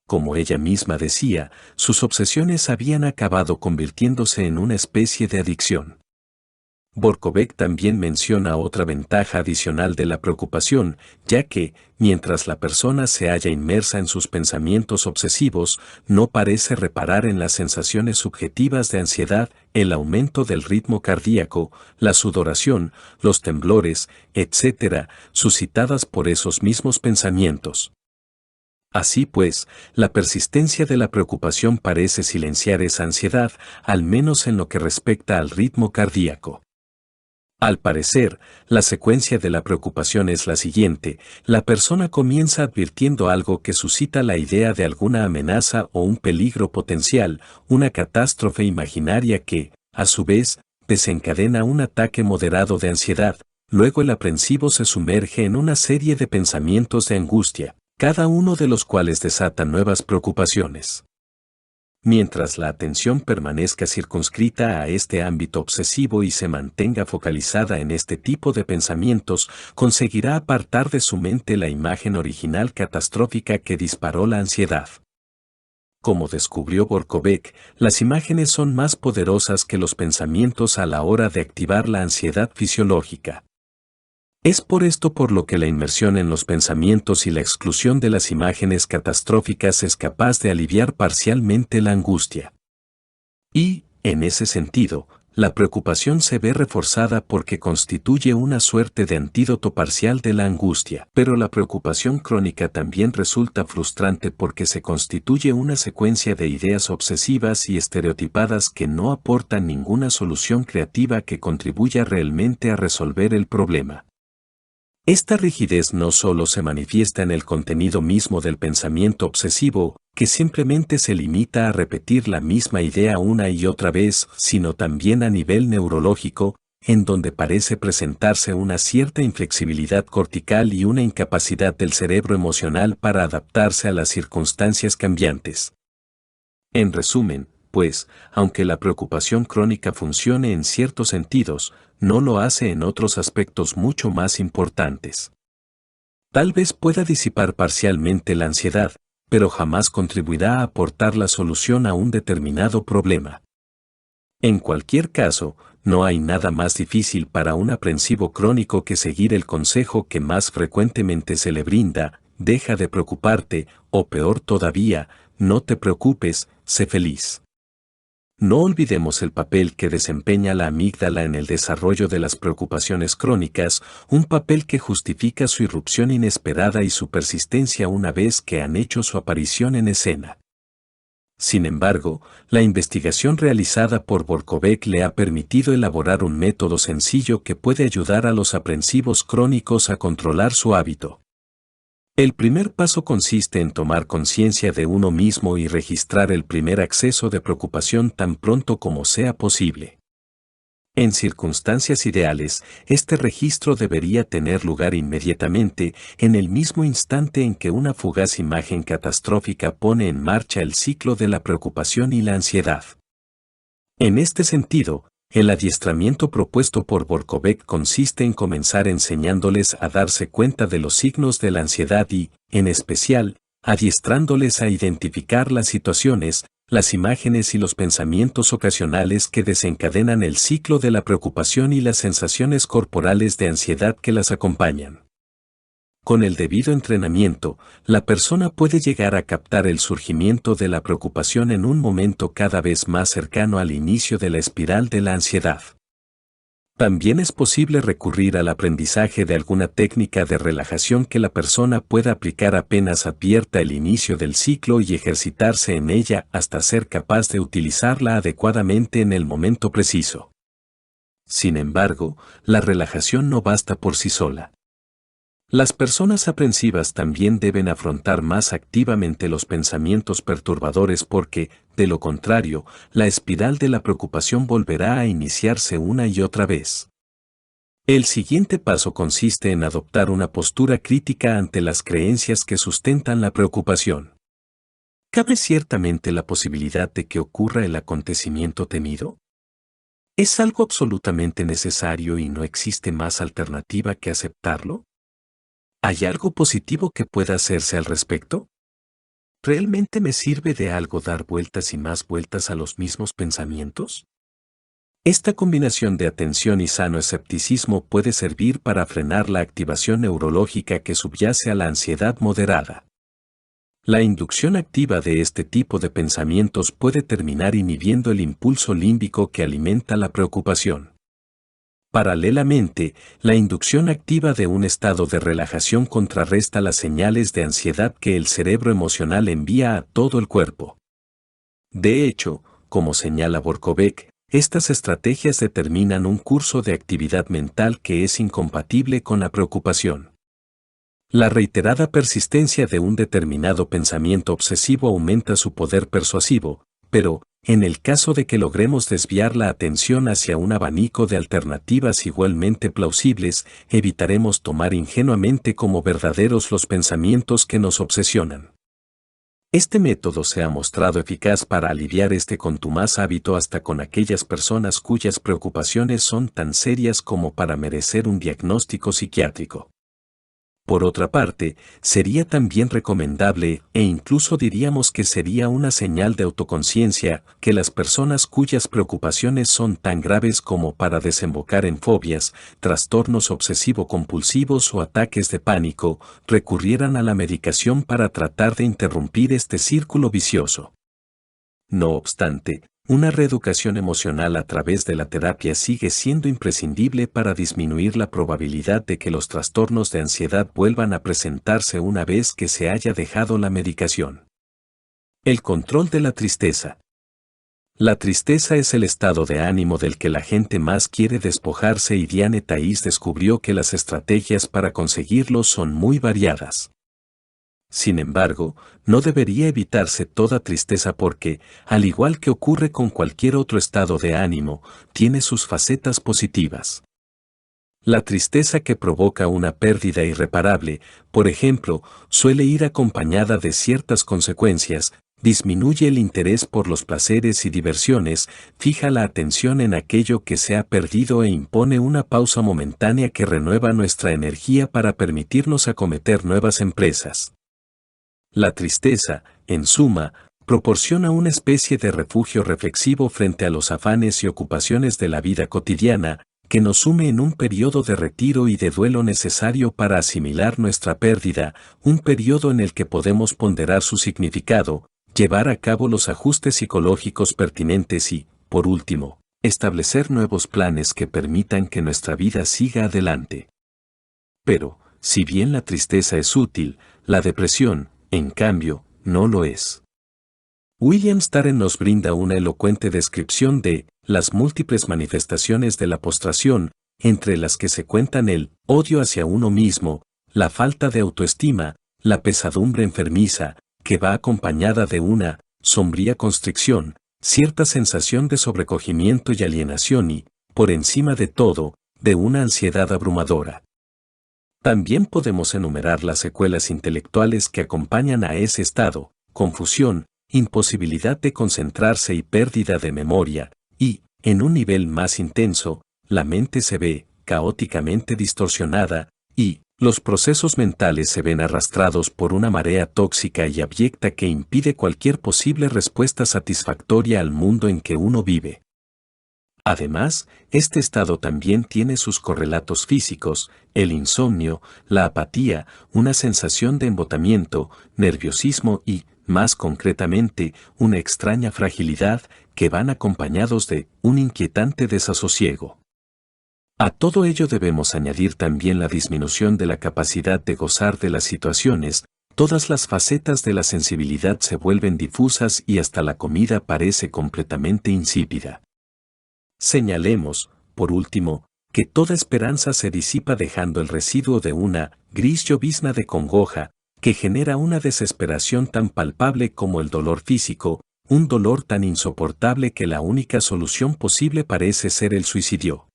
Como ella misma decía, sus obsesiones habían acabado convirtiéndose en una especie de adicción. Borkovec también menciona otra ventaja adicional de la preocupación, ya que, mientras la persona se halla inmersa en sus pensamientos obsesivos, no parece reparar en las sensaciones subjetivas de ansiedad, el aumento del ritmo cardíaco, la sudoración, los temblores, etc., suscitadas por esos mismos pensamientos. Así pues, la persistencia de la preocupación parece silenciar esa ansiedad, al menos en lo que respecta al ritmo cardíaco. Al parecer, la secuencia de la preocupación es la siguiente: la persona comienza advirtiendo algo que suscita la idea de alguna amenaza o un peligro potencial, una catástrofe imaginaria que, a su vez, desencadena un ataque moderado de ansiedad. Luego el aprensivo se sumerge en una serie de pensamientos de angustia, cada uno de los cuales desata nuevas preocupaciones. Mientras la atención permanezca circunscrita a este ámbito obsesivo y se mantenga focalizada en este tipo de pensamientos, conseguirá apartar de su mente la imagen original catastrófica que disparó la ansiedad. Como descubrió Borkovec, las imágenes son más poderosas que los pensamientos a la hora de activar la ansiedad fisiológica. Es por esto por lo que la inmersión en los pensamientos y la exclusión de las imágenes catastróficas es capaz de aliviar parcialmente la angustia. Y, en ese sentido, la preocupación se ve reforzada porque constituye una suerte de antídoto parcial de la angustia. Pero la preocupación crónica también resulta frustrante porque se constituye una secuencia de ideas obsesivas y estereotipadas que no aportan ninguna solución creativa que contribuya realmente a resolver el problema. Esta rigidez no solo se manifiesta en el contenido mismo del pensamiento obsesivo, que simplemente se limita a repetir la misma idea una y otra vez, sino también a nivel neurológico, en donde parece presentarse una cierta inflexibilidad cortical y una incapacidad del cerebro emocional para adaptarse a las circunstancias cambiantes. En resumen, pues, aunque la preocupación crónica funcione en ciertos sentidos, no lo hace en otros aspectos mucho más importantes. Tal vez pueda disipar parcialmente la ansiedad, pero jamás contribuirá a aportar la solución a un determinado problema. En cualquier caso, no hay nada más difícil para un aprensivo crónico que seguir el consejo que más frecuentemente se le brinda: deja de preocuparte, o peor todavía, no te preocupes, sé feliz. No olvidemos el papel que desempeña la amígdala en el desarrollo de las preocupaciones crónicas, un papel que justifica su irrupción inesperada y su persistencia una vez que han hecho su aparición en escena. Sin embargo, la investigación realizada por Borkovec le ha permitido elaborar un método sencillo que puede ayudar a los aprensivos crónicos a controlar su hábito. El primer paso consiste en tomar conciencia de uno mismo y registrar el primer acceso de preocupación tan pronto como sea posible. En circunstancias ideales, este registro debería tener lugar inmediatamente, en el mismo instante en que una fugaz imagen catastrófica pone en marcha el ciclo de la preocupación y la ansiedad. En este sentido, el adiestramiento propuesto por Borkovec consiste en comenzar enseñándoles a darse cuenta de los signos de la ansiedad y, en especial, adiestrándoles a identificar las situaciones, las imágenes y los pensamientos ocasionales que desencadenan el ciclo de la preocupación y las sensaciones corporales de ansiedad que las acompañan. Con el debido entrenamiento, la persona puede llegar a captar el surgimiento de la preocupación en un momento cada vez más cercano al inicio de la espiral de la ansiedad. También es posible recurrir al aprendizaje de alguna técnica de relajación que la persona pueda aplicar apenas advierta el inicio del ciclo y ejercitarse en ella hasta ser capaz de utilizarla adecuadamente en el momento preciso. Sin embargo, la relajación no basta por sí sola. Las personas aprensivas también deben afrontar más activamente los pensamientos perturbadores porque, de lo contrario, la espiral de la preocupación volverá a iniciarse una y otra vez. El siguiente paso consiste en adoptar una postura crítica ante las creencias que sustentan la preocupación. ¿Cabe ciertamente la posibilidad de que ocurra el acontecimiento temido? ¿Es algo absolutamente necesario y no existe más alternativa que aceptarlo? ¿Hay algo positivo que pueda hacerse al respecto? ¿Realmente me sirve de algo dar vueltas y más vueltas a los mismos pensamientos? Esta combinación de atención y sano escepticismo puede servir para frenar la activación neurológica que subyace a la ansiedad moderada. La inducción activa de este tipo de pensamientos puede terminar inhibiendo el impulso límbico que alimenta la preocupación. Paralelamente, la inducción activa de un estado de relajación contrarresta las señales de ansiedad que el cerebro emocional envía a todo el cuerpo. De hecho, como señala Borkovec, estas estrategias determinan un curso de actividad mental que es incompatible con la preocupación. La reiterada persistencia de un determinado pensamiento obsesivo aumenta su poder persuasivo, pero, en el caso de que logremos desviar la atención hacia un abanico de alternativas igualmente plausibles, evitaremos tomar ingenuamente como verdaderos los pensamientos que nos obsesionan. Este método se ha mostrado eficaz para aliviar este contumaz hábito hasta con aquellas personas cuyas preocupaciones son tan serias como para merecer un diagnóstico psiquiátrico. Por otra parte, sería también recomendable, e incluso diríamos que sería una señal de autoconciencia, que las personas cuyas preocupaciones son tan graves como para desembocar en fobias, trastornos obsesivo-compulsivos o ataques de pánico, recurrieran a la medicación para tratar de interrumpir este círculo vicioso. No obstante, una reeducación emocional a través de la terapia sigue siendo imprescindible para disminuir la probabilidad de que los trastornos de ansiedad vuelvan a presentarse una vez que se haya dejado la medicación. El control de la tristeza. La tristeza es el estado de ánimo del que la gente más quiere despojarse y Diane Thaís descubrió que las estrategias para conseguirlo son muy variadas. Sin embargo, no debería evitarse toda tristeza porque, al igual que ocurre con cualquier otro estado de ánimo, tiene sus facetas positivas. La tristeza que provoca una pérdida irreparable, por ejemplo, suele ir acompañada de ciertas consecuencias, disminuye el interés por los placeres y diversiones, fija la atención en aquello que se ha perdido e impone una pausa momentánea que renueva nuestra energía para permitirnos acometer nuevas empresas. La tristeza, en suma, proporciona una especie de refugio reflexivo frente a los afanes y ocupaciones de la vida cotidiana, que nos sume en un periodo de retiro y de duelo necesario para asimilar nuestra pérdida, un periodo en el que podemos ponderar su significado, llevar a cabo los ajustes psicológicos pertinentes y, por último, establecer nuevos planes que permitan que nuestra vida siga adelante. Pero, si bien la tristeza es útil, la depresión, en cambio, no lo es. William Starren nos brinda una elocuente descripción de las múltiples manifestaciones de la postración, entre las que se cuentan el odio hacia uno mismo, la falta de autoestima, la pesadumbre enfermiza, que va acompañada de una sombría constricción, cierta sensación de sobrecogimiento y alienación y, por encima de todo, de una ansiedad abrumadora. También podemos enumerar las secuelas intelectuales que acompañan a ese estado: confusión, imposibilidad de concentrarse y pérdida de memoria, y, en un nivel más intenso, la mente se ve caóticamente distorsionada, y los procesos mentales se ven arrastrados por una marea tóxica y abyecta que impide cualquier posible respuesta satisfactoria al mundo en que uno vive. Además, este estado también tiene sus correlatos físicos: el insomnio, la apatía, una sensación de embotamiento, nerviosismo y, más concretamente, una extraña fragilidad, que van acompañados de un inquietante desasosiego. A todo ello debemos añadir también la disminución de la capacidad de gozar de las situaciones. Todas las facetas de la sensibilidad se vuelven difusas y hasta la comida parece completamente insípida. Señalemos, por último, que toda esperanza se disipa dejando el residuo de una gris llovizna de congoja, que genera una desesperación tan palpable como el dolor físico, un dolor tan insoportable que la única solución posible parece ser el suicidio.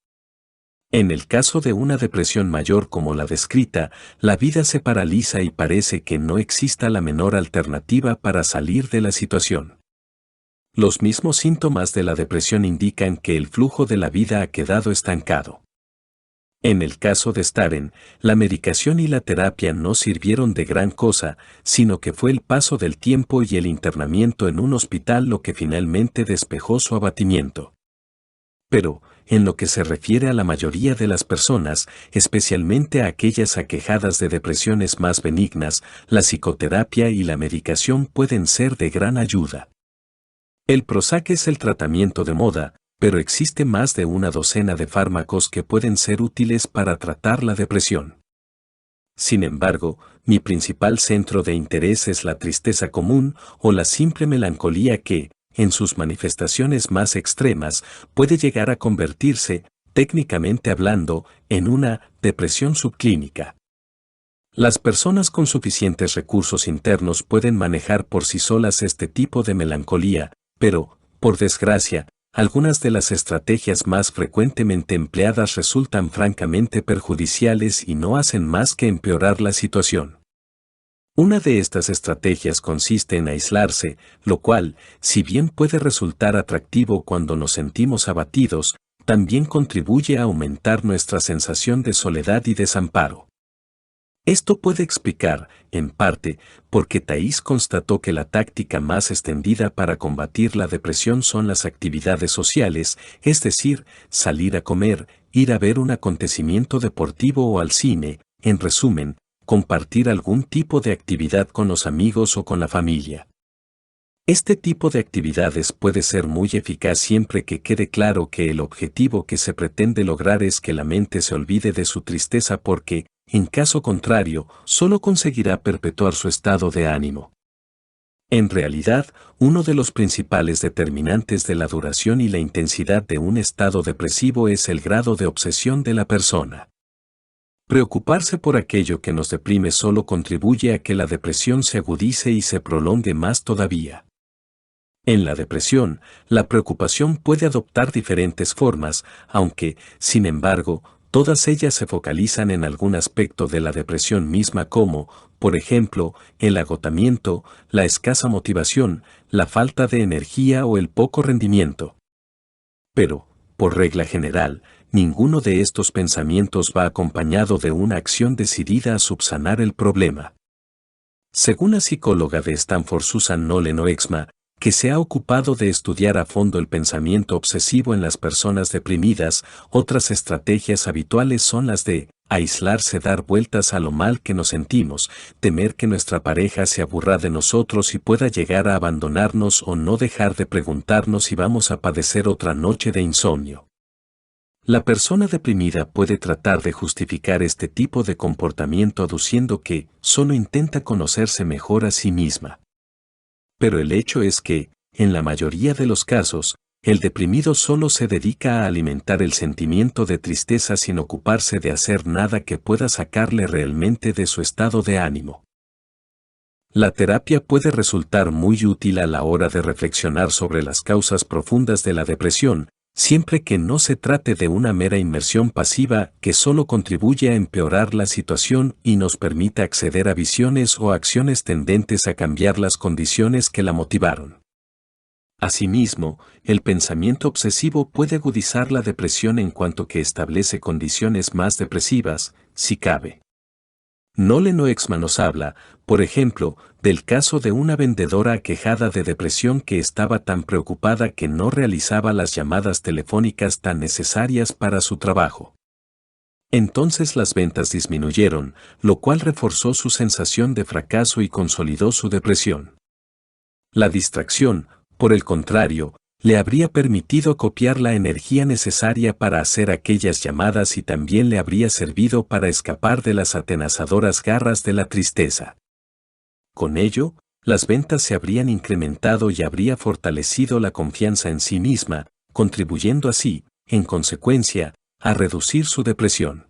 En el caso de una depresión mayor como la descrita, la vida se paraliza y parece que no exista la menor alternativa para salir de la situación. Los mismos síntomas de la depresión indican que el flujo de la vida ha quedado estancado. En el caso de Staren, la medicación y la terapia no sirvieron de gran cosa, sino que fue el paso del tiempo y el internamiento en un hospital lo que finalmente despejó su abatimiento. Pero, en lo que se refiere a la mayoría de las personas, especialmente a aquellas aquejadas de depresiones más benignas, la psicoterapia y la medicación pueden ser de gran ayuda. El Prozac es el tratamiento de moda, pero existe más de una docena de fármacos que pueden ser útiles para tratar la depresión. Sin embargo, mi principal centro de interés es la tristeza común o la simple melancolía que, en sus manifestaciones más extremas, puede llegar a convertirse, técnicamente hablando, en una depresión subclínica. Las personas con suficientes recursos internos pueden manejar por sí solas este tipo de melancolía, pero, por desgracia, algunas de las estrategias más frecuentemente empleadas resultan francamente perjudiciales y no hacen más que empeorar la situación. Una de estas estrategias consiste en aislarse, lo cual, si bien puede resultar atractivo cuando nos sentimos abatidos, también contribuye a aumentar nuestra sensación de soledad y desamparo. Esto puede explicar, en parte, por qué Thais constató que la táctica más extendida para combatir la depresión son las actividades sociales, es decir, salir a comer, ir a ver un acontecimiento deportivo o al cine, en resumen, compartir algún tipo de actividad con los amigos o con la familia. Este tipo de actividades puede ser muy eficaz siempre que quede claro que el objetivo que se pretende lograr es que la mente se olvide de su tristeza porque, en caso contrario, solo conseguirá perpetuar su estado de ánimo. En realidad, uno de los principales determinantes de la duración y la intensidad de un estado depresivo es el grado de obsesión de la persona. Preocuparse por aquello que nos deprime solo contribuye a que la depresión se agudice y se prolongue más todavía. En la depresión, la preocupación puede adoptar diferentes formas, aunque, sin embargo, todas ellas se focalizan en algún aspecto de la depresión misma como, por ejemplo, el agotamiento, la escasa motivación, la falta de energía o el poco rendimiento. Pero, por regla general, ninguno de estos pensamientos va acompañado de una acción decidida a subsanar el problema. Según la psicóloga de Stanford Susan Nolen Oexma, que se ha ocupado de estudiar a fondo el pensamiento obsesivo en las personas deprimidas, otras estrategias habituales son las de aislarse, dar vueltas a lo mal que nos sentimos, temer que nuestra pareja se aburra de nosotros y pueda llegar a abandonarnos o no dejar de preguntarnos si vamos a padecer otra noche de insomnio. La persona deprimida puede tratar de justificar este tipo de comportamiento aduciendo que solo intenta conocerse mejor a sí misma. Pero el hecho es que, en la mayoría de los casos, el deprimido solo se dedica a alimentar el sentimiento de tristeza sin ocuparse de hacer nada que pueda sacarle realmente de su estado de ánimo. La terapia puede resultar muy útil a la hora de reflexionar sobre las causas profundas de la depresión, siempre que no se trate de una mera inmersión pasiva que solo contribuye a empeorar la situación y nos permita acceder a visiones o acciones tendentes a cambiar las condiciones que la motivaron. Asimismo, el pensamiento obsesivo puede agudizar la depresión en cuanto que establece condiciones más depresivas, si cabe. Nolen Oexma nos habla, por ejemplo, del caso de una vendedora aquejada de depresión que estaba tan preocupada que no realizaba las llamadas telefónicas tan necesarias para su trabajo. Entonces las ventas disminuyeron, lo cual reforzó su sensación de fracaso y consolidó su depresión. La distracción, por el contrario, le habría permitido copiar la energía necesaria para hacer aquellas llamadas y también le habría servido para escapar de las atenazadoras garras de la tristeza. Con ello, las ventas se habrían incrementado y habría fortalecido la confianza en sí misma, contribuyendo así, en consecuencia, a reducir su depresión.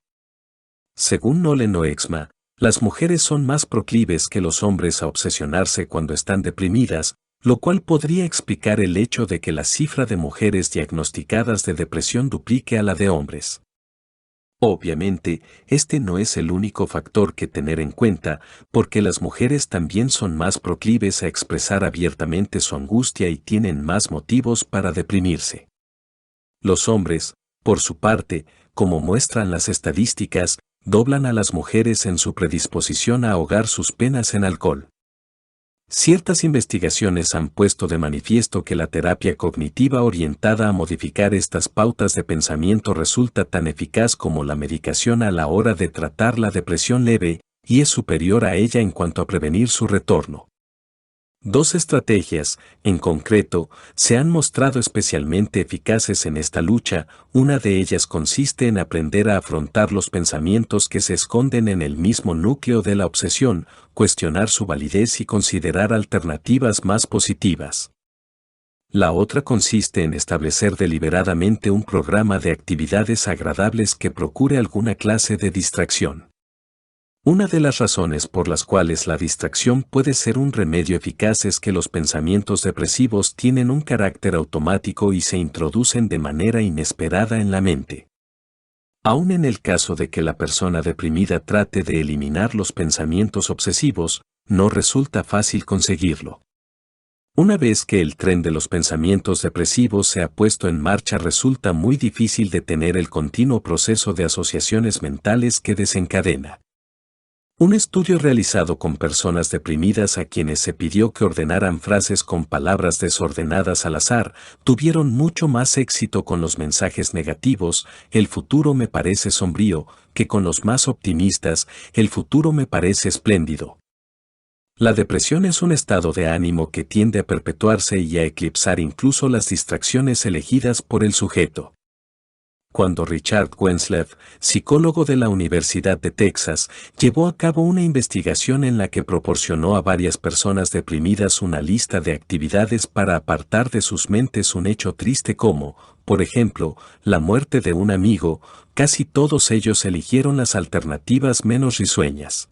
Según Nolen Oexma, las mujeres son más proclives que los hombres a obsesionarse cuando están deprimidas, lo cual podría explicar el hecho de que la cifra de mujeres diagnosticadas de depresión duplique a la de hombres. Obviamente, este no es el único factor que tener en cuenta, porque las mujeres también son más proclives a expresar abiertamente su angustia y tienen más motivos para deprimirse. Los hombres, por su parte, como muestran las estadísticas, doblan a las mujeres en su predisposición a ahogar sus penas en alcohol. Ciertas investigaciones han puesto de manifiesto que la terapia cognitiva orientada a modificar estas pautas de pensamiento resulta tan eficaz como la medicación a la hora de tratar la depresión leve, y es superior a ella en cuanto a prevenir su retorno. Dos estrategias, en concreto, se han mostrado especialmente eficaces en esta lucha. Una de ellas consiste en aprender a afrontar los pensamientos que se esconden en el mismo núcleo de la obsesión, cuestionar su validez y considerar alternativas más positivas. La otra consiste en establecer deliberadamente un programa de actividades agradables que procure alguna clase de distracción. Una de las razones por las cuales la distracción puede ser un remedio eficaz es que los pensamientos depresivos tienen un carácter automático y se introducen de manera inesperada en la mente. Aun en el caso de que la persona deprimida trate de eliminar los pensamientos obsesivos, no resulta fácil conseguirlo. Una vez que el tren de los pensamientos depresivos se ha puesto en marcha, resulta muy difícil detener el continuo proceso de asociaciones mentales que desencadena. Un estudio realizado con personas deprimidas a quienes se pidió que ordenaran frases con palabras desordenadas al azar, tuvieron mucho más éxito con los mensajes negativos, el futuro me parece sombrío, que con los más optimistas, el futuro me parece espléndido. La depresión es un estado de ánimo que tiende a perpetuarse y a eclipsar incluso las distracciones elegidas por el sujeto. Cuando Richard Wenslev, psicólogo de la Universidad de Texas, llevó a cabo una investigación en la que proporcionó a varias personas deprimidas una lista de actividades para apartar de sus mentes un hecho triste como, por ejemplo, la muerte de un amigo, casi todos ellos eligieron las alternativas menos risueñas.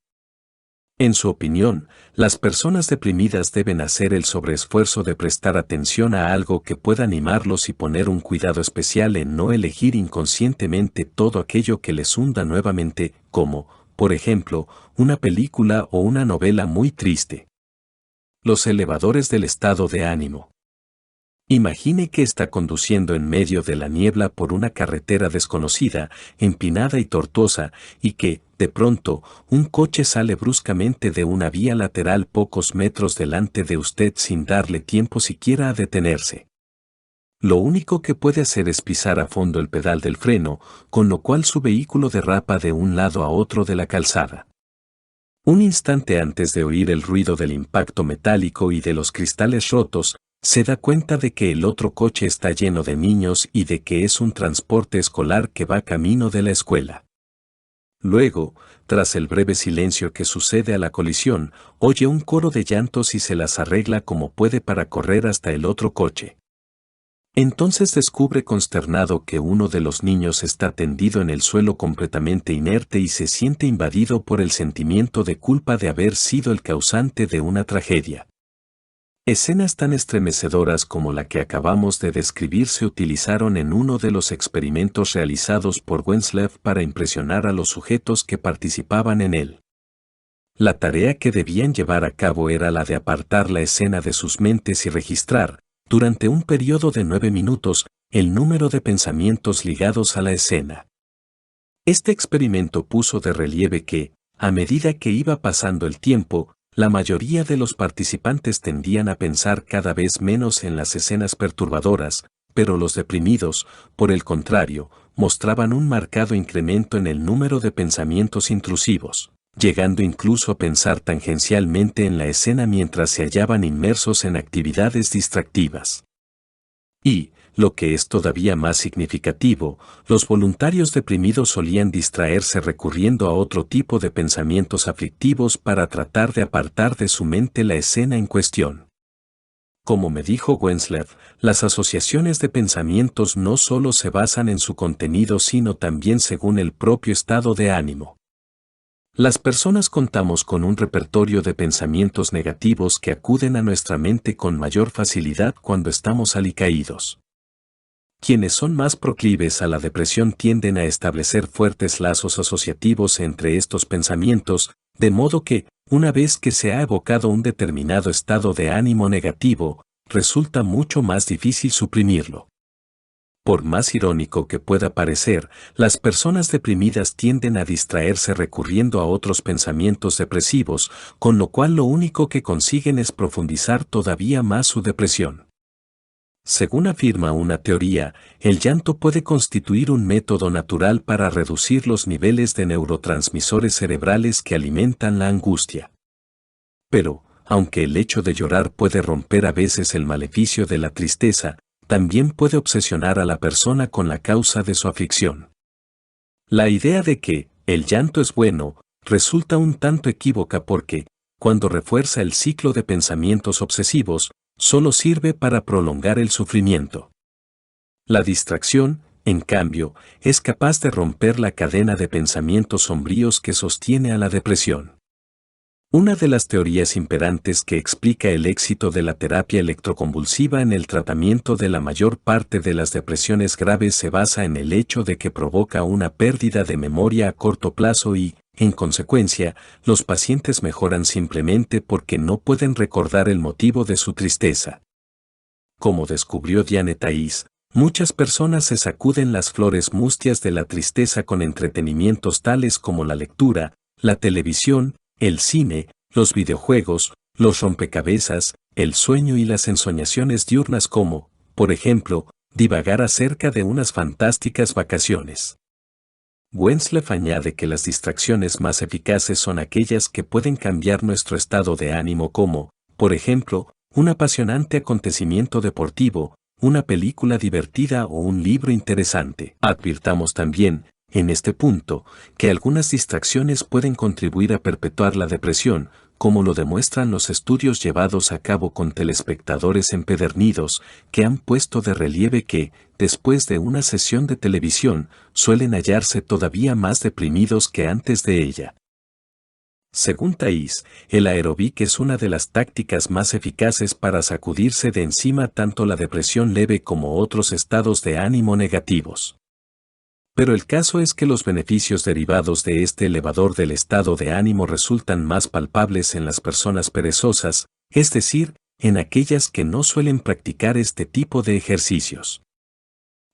En su opinión, las personas deprimidas deben hacer el sobreesfuerzo de prestar atención a algo que pueda animarlos y poner un cuidado especial en no elegir inconscientemente todo aquello que les hunda nuevamente, como, por ejemplo, una película o una novela muy triste. Los elevadores del estado de ánimo. Imagine que está conduciendo en medio de la niebla por una carretera desconocida, empinada y tortuosa, y que, de pronto, un coche sale bruscamente de una vía lateral pocos metros delante de usted sin darle tiempo siquiera a detenerse. Lo único que puede hacer es pisar a fondo el pedal del freno, con lo cual su vehículo derrapa de un lado a otro de la calzada. Un instante antes de oír el ruido del impacto metálico y de los cristales rotos, se da cuenta de que el otro coche está lleno de niños y de que es un transporte escolar que va camino de la escuela. Luego, tras el breve silencio que sucede a la colisión, oye un coro de llantos y se las arregla como puede para correr hasta el otro coche. Entonces descubre consternado que uno de los niños está tendido en el suelo completamente inerte y se siente invadido por el sentimiento de culpa de haber sido el causante de una tragedia. Escenas tan estremecedoras como la que acabamos de describir se utilizaron en uno de los experimentos realizados por Wenslev para impresionar a los sujetos que participaban en él. La tarea que debían llevar a cabo era la de apartar la escena de sus mentes y registrar, durante un periodo de 9 minutos, el número de pensamientos ligados a la escena. Este experimento puso de relieve que, a medida que iba pasando el tiempo, la mayoría de los participantes tendían a pensar cada vez menos en las escenas perturbadoras, pero los deprimidos, por el contrario, mostraban un marcado incremento en el número de pensamientos intrusivos, llegando incluso a pensar tangencialmente en la escena mientras se hallaban inmersos en actividades distractivas. Y, lo que es todavía más significativo, los voluntarios deprimidos solían distraerse recurriendo a otro tipo de pensamientos aflictivos para tratar de apartar de su mente la escena en cuestión. Como me dijo Wentzler, las asociaciones de pensamientos no solo se basan en su contenido sino también según el propio estado de ánimo. Las personas contamos con un repertorio de pensamientos negativos que acuden a nuestra mente con mayor facilidad cuando estamos alicaídos. Quienes son más proclives a la depresión tienden a establecer fuertes lazos asociativos entre estos pensamientos, de modo que, una vez que se ha evocado un determinado estado de ánimo negativo, resulta mucho más difícil suprimirlo. Por más irónico que pueda parecer, las personas deprimidas tienden a distraerse recurriendo a otros pensamientos depresivos, con lo cual lo único que consiguen es profundizar todavía más su depresión. Según afirma una teoría, el llanto puede constituir un método natural para reducir los niveles de neurotransmisores cerebrales que alimentan la angustia. Pero, aunque el hecho de llorar puede romper a veces el maleficio de la tristeza, también puede obsesionar a la persona con la causa de su aflicción. La idea de que el llanto es bueno resulta un tanto equívoca porque, cuando refuerza el ciclo de pensamientos obsesivos, solo sirve para prolongar el sufrimiento. La distracción, en cambio, es capaz de romper la cadena de pensamientos sombríos que sostiene a la depresión. Una de las teorías imperantes que explica el éxito de la terapia electroconvulsiva en el tratamiento de la mayor parte de las depresiones graves se basa en el hecho de que provoca una pérdida de memoria a corto plazo y, en consecuencia, los pacientes mejoran simplemente porque no pueden recordar el motivo de su tristeza. Como descubrió Diane Thais, muchas personas se sacuden las flores mustias de la tristeza con entretenimientos tales como la lectura, la televisión, el cine, los videojuegos, los rompecabezas, el sueño y las ensoñaciones diurnas como, por ejemplo, divagar acerca de unas fantásticas vacaciones. Wentzler añade que las distracciones más eficaces son aquellas que pueden cambiar nuestro estado de ánimo como, por ejemplo, un apasionante acontecimiento deportivo, una película divertida o un libro interesante. Advirtamos también, en este punto, que algunas distracciones pueden contribuir a perpetuar la depresión, como lo demuestran los estudios llevados a cabo con telespectadores empedernidos, que han puesto de relieve que, después de una sesión de televisión, suelen hallarse todavía más deprimidos que antes de ella. Según Thais, el aeróbic es una de las tácticas más eficaces para sacudirse de encima tanto la depresión leve como otros estados de ánimo negativos. Pero el caso es que los beneficios derivados de este elevador del estado de ánimo resultan más palpables en las personas perezosas, es decir, en aquellas que no suelen practicar este tipo de ejercicios.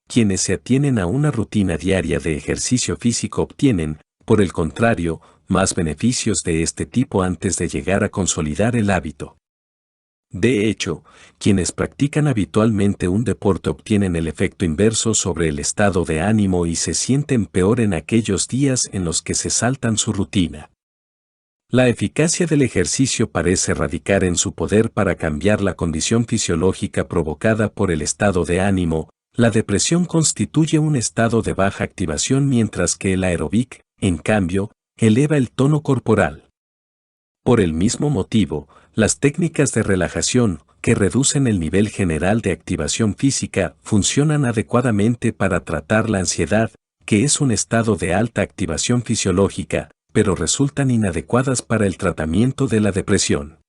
Quienes se atienen a una rutina diaria de ejercicio físico obtienen, por el contrario, más beneficios de este tipo antes de llegar a consolidar el hábito. De hecho, quienes practican habitualmente un deporte obtienen el efecto inverso sobre el estado de ánimo y se sienten peor en aquellos días en los que se saltan su rutina. La eficacia del ejercicio parece radicar en su poder para cambiar la condición fisiológica provocada por el estado de ánimo. La depresión constituye un estado de baja activación mientras que el aeróbic, en cambio, eleva el tono corporal. Por el mismo motivo, las técnicas de relajación, que reducen el nivel general de activación física, funcionan adecuadamente para tratar la ansiedad, que es un estado de alta activación fisiológica, pero resultan inadecuadas para el tratamiento de la depresión.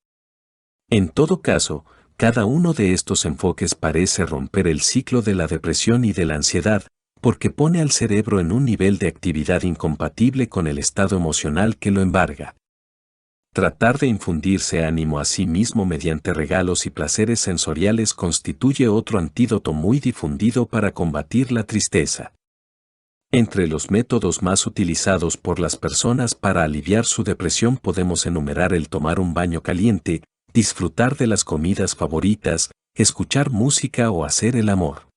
En todo caso, cada uno de estos enfoques parece romper el ciclo de la depresión y de la ansiedad, porque pone al cerebro en un nivel de actividad incompatible con el estado emocional que lo embarga. Tratar de infundirse ánimo a sí mismo mediante regalos y placeres sensoriales constituye otro antídoto muy difundido para combatir la tristeza. Entre los métodos más utilizados por las personas para aliviar su depresión podemos enumerar el tomar un baño caliente, disfrutar de las comidas favoritas, escuchar música o hacer el amor.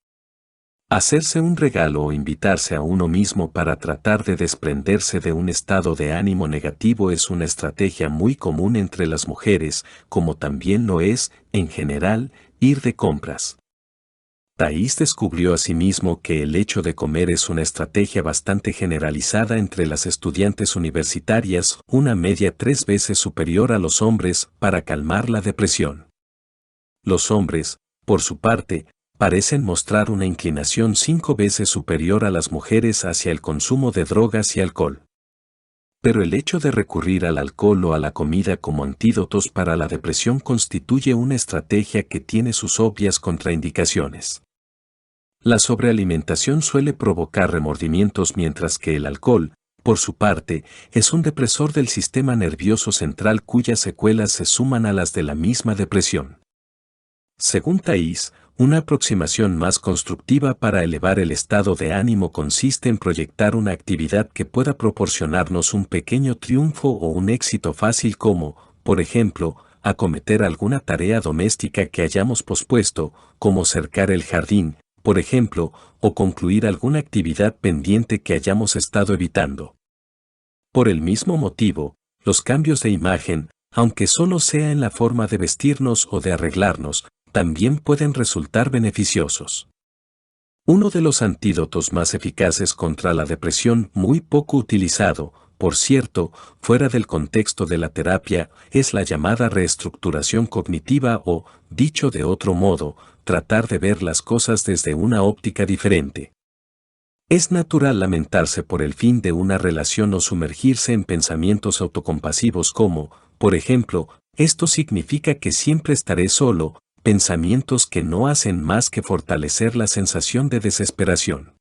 Hacerse un regalo o invitarse a uno mismo para tratar de desprenderse de un estado de ánimo negativo es una estrategia muy común entre las mujeres, como también lo es, en general, ir de compras. Thais descubrió asimismo que el hecho de comer es una estrategia bastante generalizada entre las estudiantes universitarias, una media 3 veces superior a los hombres, para calmar la depresión. Los hombres, por su parte, parecen mostrar una inclinación 5 veces superior a las mujeres hacia el consumo de drogas y alcohol. Pero el hecho de recurrir al alcohol o a la comida como antídotos para la depresión constituye una estrategia que tiene sus obvias contraindicaciones. La sobrealimentación suele provocar remordimientos, mientras que el alcohol, por su parte, es un depresor del sistema nervioso central cuyas secuelas se suman a las de la misma depresión. Según Thais, una aproximación más constructiva para elevar el estado de ánimo consiste en proyectar una actividad que pueda proporcionarnos un pequeño triunfo o un éxito fácil, como, por ejemplo, acometer alguna tarea doméstica que hayamos pospuesto, como cercar el jardín, por ejemplo, o concluir alguna actividad pendiente que hayamos estado evitando. Por el mismo motivo, los cambios de imagen, aunque solo sea en la forma de vestirnos o de arreglarnos, también pueden resultar beneficiosos. Uno de los antídotos más eficaces contra la depresión, muy poco utilizado, por cierto, fuera del contexto de la terapia, es la llamada reestructuración cognitiva o, dicho de otro modo, tratar de ver las cosas desde una óptica diferente. Es natural lamentarse por el fin de una relación o sumergirse en pensamientos autocompasivos como, por ejemplo, esto significa que siempre estaré solo, pensamientos que no hacen más que fortalecer la sensación de desesperación.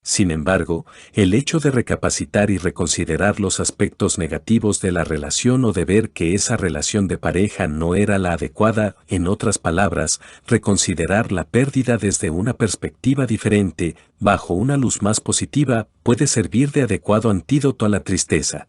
Sin embargo, el hecho de recapacitar y reconsiderar los aspectos negativos de la relación o de ver que esa relación de pareja no era la adecuada, en otras palabras, reconsiderar la pérdida desde una perspectiva diferente, bajo una luz más positiva, puede servir de adecuado antídoto a la tristeza.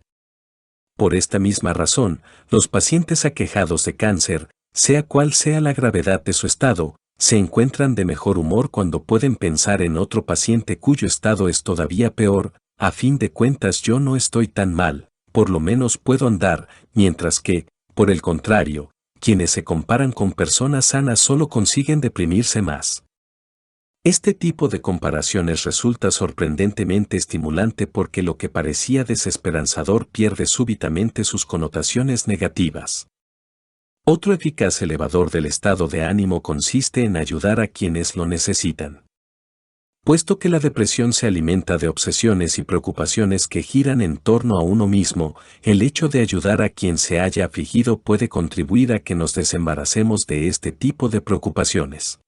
Por esta misma razón, los pacientes aquejados de cáncer, sea cual sea la gravedad de su estado, se encuentran de mejor humor cuando pueden pensar en otro paciente cuyo estado es todavía peor. A fin de cuentas, yo no estoy tan mal, por lo menos puedo andar, mientras que, por el contrario, quienes se comparan con personas sanas solo consiguen deprimirse más. Este tipo de comparaciones resulta sorprendentemente estimulante porque lo que parecía desesperanzador pierde súbitamente sus connotaciones negativas. Otro eficaz elevador del estado de ánimo consiste en ayudar a quienes lo necesitan. Puesto que la depresión se alimenta de obsesiones y preocupaciones que giran en torno a uno mismo, el hecho de ayudar a quien se haya afligido puede contribuir a que nos desembaracemos de este tipo de preocupaciones.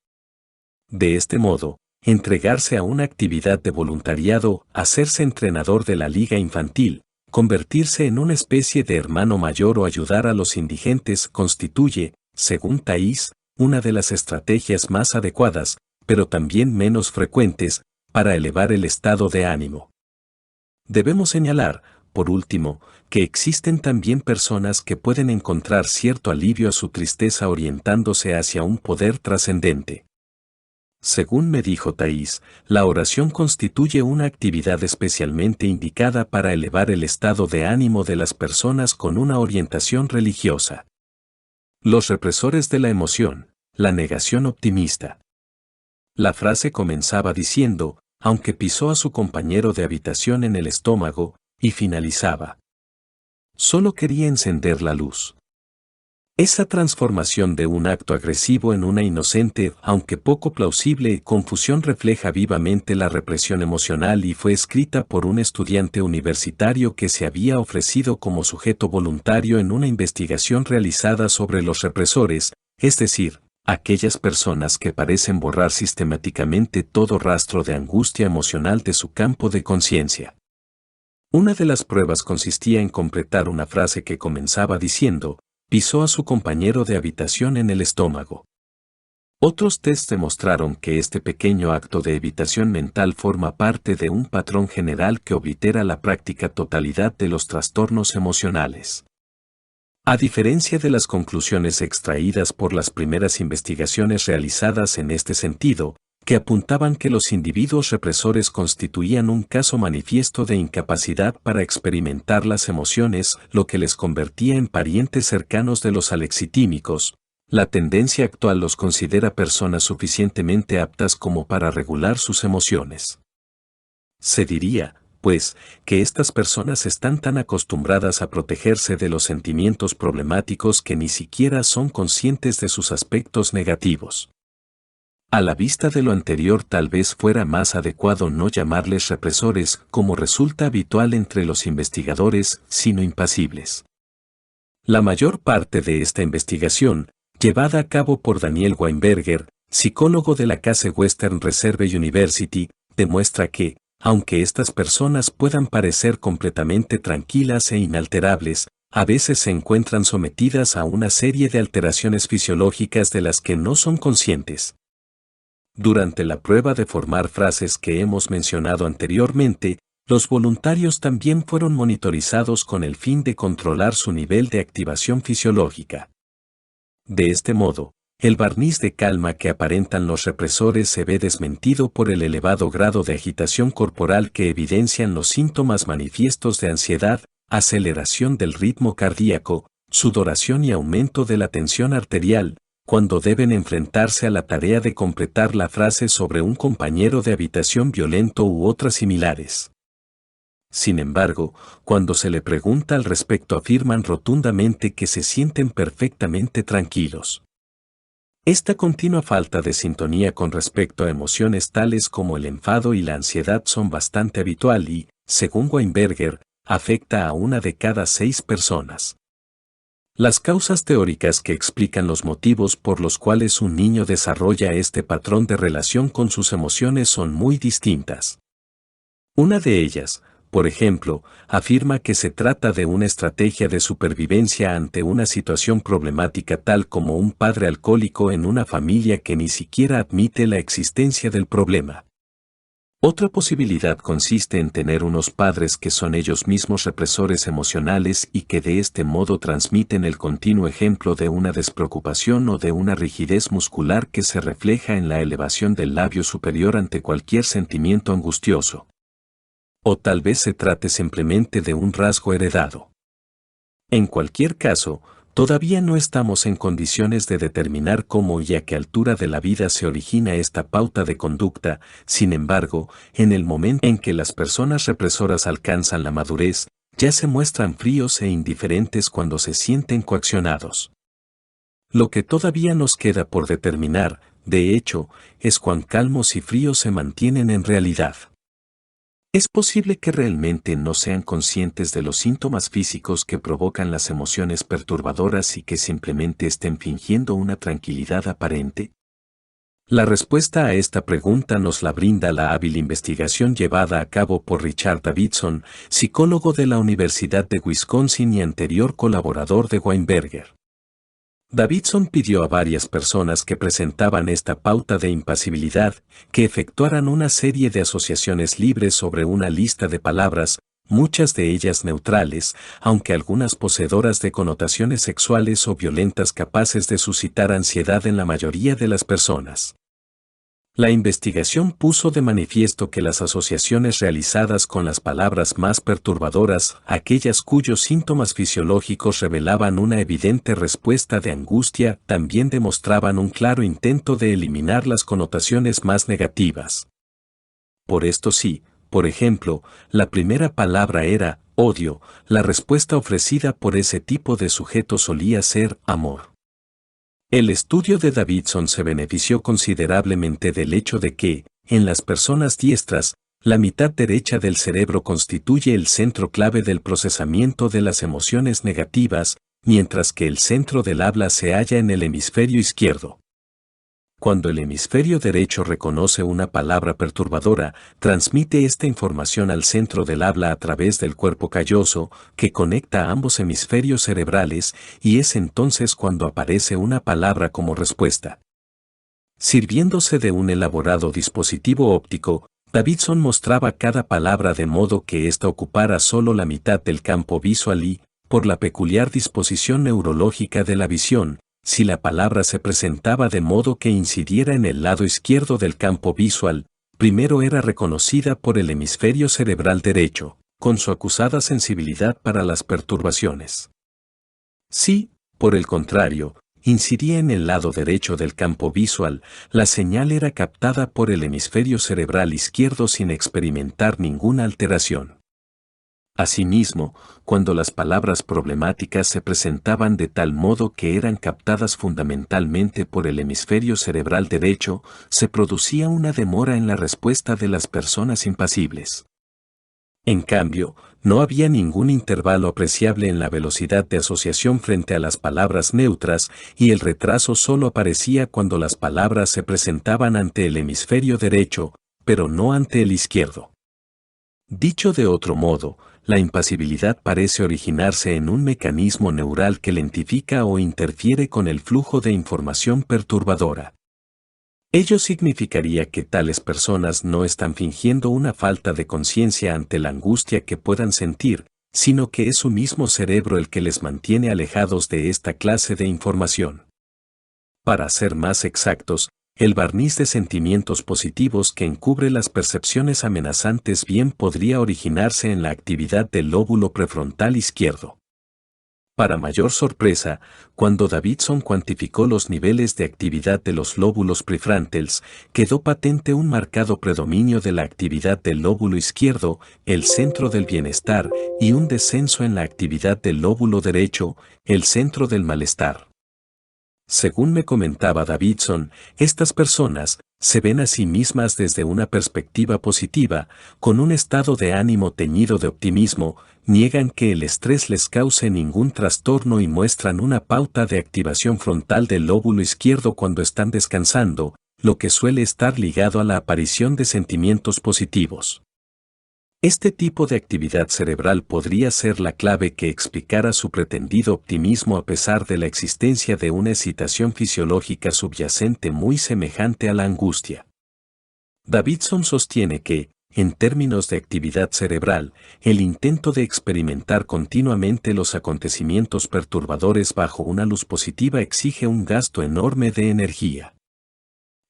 De este modo, entregarse a una actividad de voluntariado, hacerse entrenador de la liga infantil, convertirse en una especie de hermano mayor o ayudar a los indigentes constituye, según Thais, una de las estrategias más adecuadas, pero también menos frecuentes, para elevar el estado de ánimo. Debemos señalar, por último, que existen también personas que pueden encontrar cierto alivio a su tristeza orientándose hacia un poder trascendente. Según me dijo Thais, la oración constituye una actividad especialmente indicada para elevar el estado de ánimo de las personas con una orientación religiosa. Los represores de la emoción, la negación optimista. La frase comenzaba diciendo, aunque pisó a su compañero de habitación en el estómago, y finalizaba. Solo quería encender la luz. Esa transformación de un acto agresivo en una inocente, aunque poco plausible, confusión refleja vivamente la represión emocional y fue escrita por un estudiante universitario que se había ofrecido como sujeto voluntario en una investigación realizada sobre los represores, es decir, aquellas personas que parecen borrar sistemáticamente todo rastro de angustia emocional de su campo de conciencia. Una de las pruebas consistía en completar una frase que comenzaba diciendo, pisó a su compañero de habitación en el estómago. Otros tests demostraron que este pequeño acto de evitación mental forma parte de un patrón general que oblitera la práctica totalidad de los trastornos emocionales. A diferencia de las conclusiones extraídas por las primeras investigaciones realizadas en este sentido, que apuntaban que los individuos represores constituían un caso manifiesto de incapacidad para experimentar las emociones, lo que les convertía en parientes cercanos de los alexitímicos, la tendencia actual los considera personas suficientemente aptas como para regular sus emociones. Se diría, pues, que estas personas están tan acostumbradas a protegerse de los sentimientos problemáticos que ni siquiera son conscientes de sus aspectos negativos. A la vista de lo anterior, tal vez fuera más adecuado no llamarles represores, como resulta habitual entre los investigadores, sino impasibles. La mayor parte de esta investigación, llevada a cabo por Daniel Weinberger, psicólogo de la Case Western Reserve University, demuestra que, aunque estas personas puedan parecer completamente tranquilas e inalterables, a veces se encuentran sometidas a una serie de alteraciones fisiológicas de las que no son conscientes. Durante la prueba de formar frases que hemos mencionado anteriormente, los voluntarios también fueron monitorizados con el fin de controlar su nivel de activación fisiológica. De este modo, el barniz de calma que aparentan los represores se ve desmentido por el elevado grado de agitación corporal que evidencian los síntomas manifiestos de ansiedad, aceleración del ritmo cardíaco, sudoración y aumento de la tensión arterial, cuando deben enfrentarse a la tarea de completar la frase sobre un compañero de habitación violento u otras similares. Sin embargo, cuando se le pregunta al respecto afirman rotundamente que se sienten perfectamente tranquilos. Esta continua falta de sintonía con respecto a emociones tales como el enfado y la ansiedad son bastante habitual y, según Weinberger, afecta a 1 de cada 6 personas. Las causas teóricas que explican los motivos por los cuales un niño desarrolla este patrón de relación con sus emociones son muy distintas. Una de ellas, por ejemplo, afirma que se trata de una estrategia de supervivencia ante una situación problemática tal como un padre alcohólico en una familia que ni siquiera admite la existencia del problema. Otra posibilidad consiste en tener unos padres que son ellos mismos represores emocionales y que de este modo transmiten el continuo ejemplo de una despreocupación o de una rigidez muscular que se refleja en la elevación del labio superior ante cualquier sentimiento angustioso. O tal vez se trate simplemente de un rasgo heredado. En cualquier caso, todavía no estamos en condiciones de determinar cómo y a qué altura de la vida se origina esta pauta de conducta. Sin embargo, en el momento en que las personas represoras alcanzan la madurez, ya se muestran fríos e indiferentes cuando se sienten coaccionados. Lo que todavía nos queda por determinar, de hecho, es cuán calmos y fríos se mantienen en realidad. Es posible que realmente no sean conscientes de los síntomas físicos que provocan las emociones perturbadoras y que simplemente estén fingiendo una tranquilidad aparente. La respuesta a esta pregunta nos la brinda la hábil investigación llevada a cabo por Richard Davidson, psicólogo de la Universidad de Wisconsin y anterior colaborador de Weinberger. Davidson pidió a varias personas que presentaban esta pauta de impasibilidad que efectuaran una serie de asociaciones libres sobre una lista de palabras, muchas de ellas neutrales, aunque algunas poseedoras de connotaciones sexuales o violentas capaces de suscitar ansiedad en la mayoría de las personas. La investigación puso de manifiesto que las asociaciones realizadas con las palabras más perturbadoras, aquellas cuyos síntomas fisiológicos revelaban una evidente respuesta de angustia, también demostraban un claro intento de eliminar las connotaciones más negativas. Por esto sí, por ejemplo, la primera palabra era odio, la respuesta ofrecida por ese tipo de sujeto solía ser amor. El estudio de Davidson se benefició considerablemente del hecho de que, en las personas diestras, la mitad derecha del cerebro constituye el centro clave del procesamiento de las emociones negativas, mientras que el centro del habla se halla en el hemisferio izquierdo. Cuando el hemisferio derecho reconoce una palabra perturbadora, transmite esta información al centro del habla a través del cuerpo calloso, que conecta a ambos hemisferios cerebrales, y es entonces cuando aparece una palabra como respuesta. Sirviéndose de un elaborado dispositivo óptico, Davidson mostraba cada palabra de modo que ésta ocupara solo la mitad del campo visual y, por la peculiar disposición neurológica de la visión, si la palabra se presentaba de modo que incidiera en el lado izquierdo del campo visual, primero era reconocida por el hemisferio cerebral derecho, con su acusada sensibilidad para las perturbaciones. Si, por el contrario, incidía en el lado derecho del campo visual, la señal era captada por el hemisferio cerebral izquierdo sin experimentar ninguna alteración. Asimismo, cuando las palabras problemáticas se presentaban de tal modo que eran captadas fundamentalmente por el hemisferio cerebral derecho, se producía una demora en la respuesta de las personas impasibles. En cambio, no había ningún intervalo apreciable en la velocidad de asociación frente a las palabras neutras, y el retraso solo aparecía cuando las palabras se presentaban ante el hemisferio derecho, pero no ante el izquierdo. Dicho de otro modo, la impasibilidad parece originarse en un mecanismo neural que lentifica o interfiere con el flujo de información perturbadora. Ello significaría que tales personas no están fingiendo una falta de conciencia ante la angustia que puedan sentir, sino que es su mismo cerebro el que les mantiene alejados de esta clase de información. Para ser más exactos, el barniz de sentimientos positivos que encubre las percepciones amenazantes bien podría originarse en la actividad del lóbulo prefrontal izquierdo. Para mayor sorpresa, cuando Davidson cuantificó los niveles de actividad de los lóbulos prefrontales, quedó patente un marcado predominio de la actividad del lóbulo izquierdo, el centro del bienestar, y un descenso en la actividad del lóbulo derecho, el centro del malestar. Según me comentaba Davidson, estas personas se ven a sí mismas desde una perspectiva positiva, con un estado de ánimo teñido de optimismo, niegan que el estrés les cause ningún trastorno y muestran una pauta de activación frontal del lóbulo izquierdo cuando están descansando, lo que suele estar ligado a la aparición de sentimientos positivos. Este tipo de actividad cerebral podría ser la clave que explicara su pretendido optimismo a pesar de la existencia de una excitación fisiológica subyacente muy semejante a la angustia. Davidson sostiene que, en términos de actividad cerebral, el intento de experimentar continuamente los acontecimientos perturbadores bajo una luz positiva exige un gasto enorme de energía.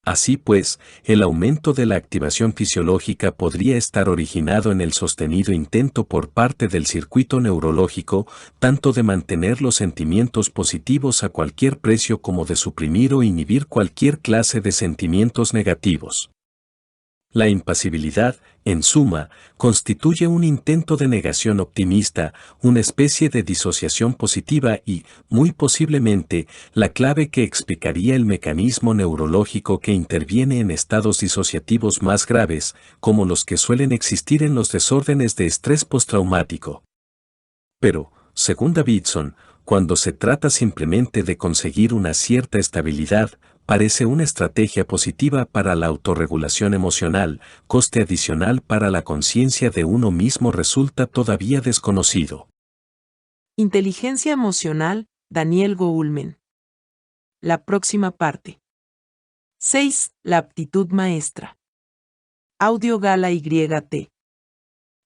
Así pues, el aumento de la activación fisiológica podría estar originado en el sostenido intento por parte del circuito neurológico, tanto de mantener los sentimientos positivos a cualquier precio como de suprimir o inhibir cualquier clase de sentimientos negativos. La impasibilidad, en suma, constituye un intento de negación optimista, una especie de disociación positiva y, muy posiblemente, la clave que explicaría el mecanismo neurológico que interviene en estados disociativos más graves, como los que suelen existir en los desórdenes de estrés postraumático. Pero, según Davidson, cuando se trata simplemente de conseguir una cierta estabilidad, parece una estrategia positiva para la autorregulación emocional, coste adicional para la conciencia de uno mismo resulta todavía desconocido. Inteligencia emocional, Daniel Goleman. La próxima parte. 6. La aptitud maestra. Audio Gala YT.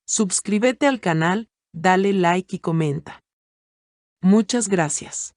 Suscríbete al canal, dale like y comenta. Muchas gracias.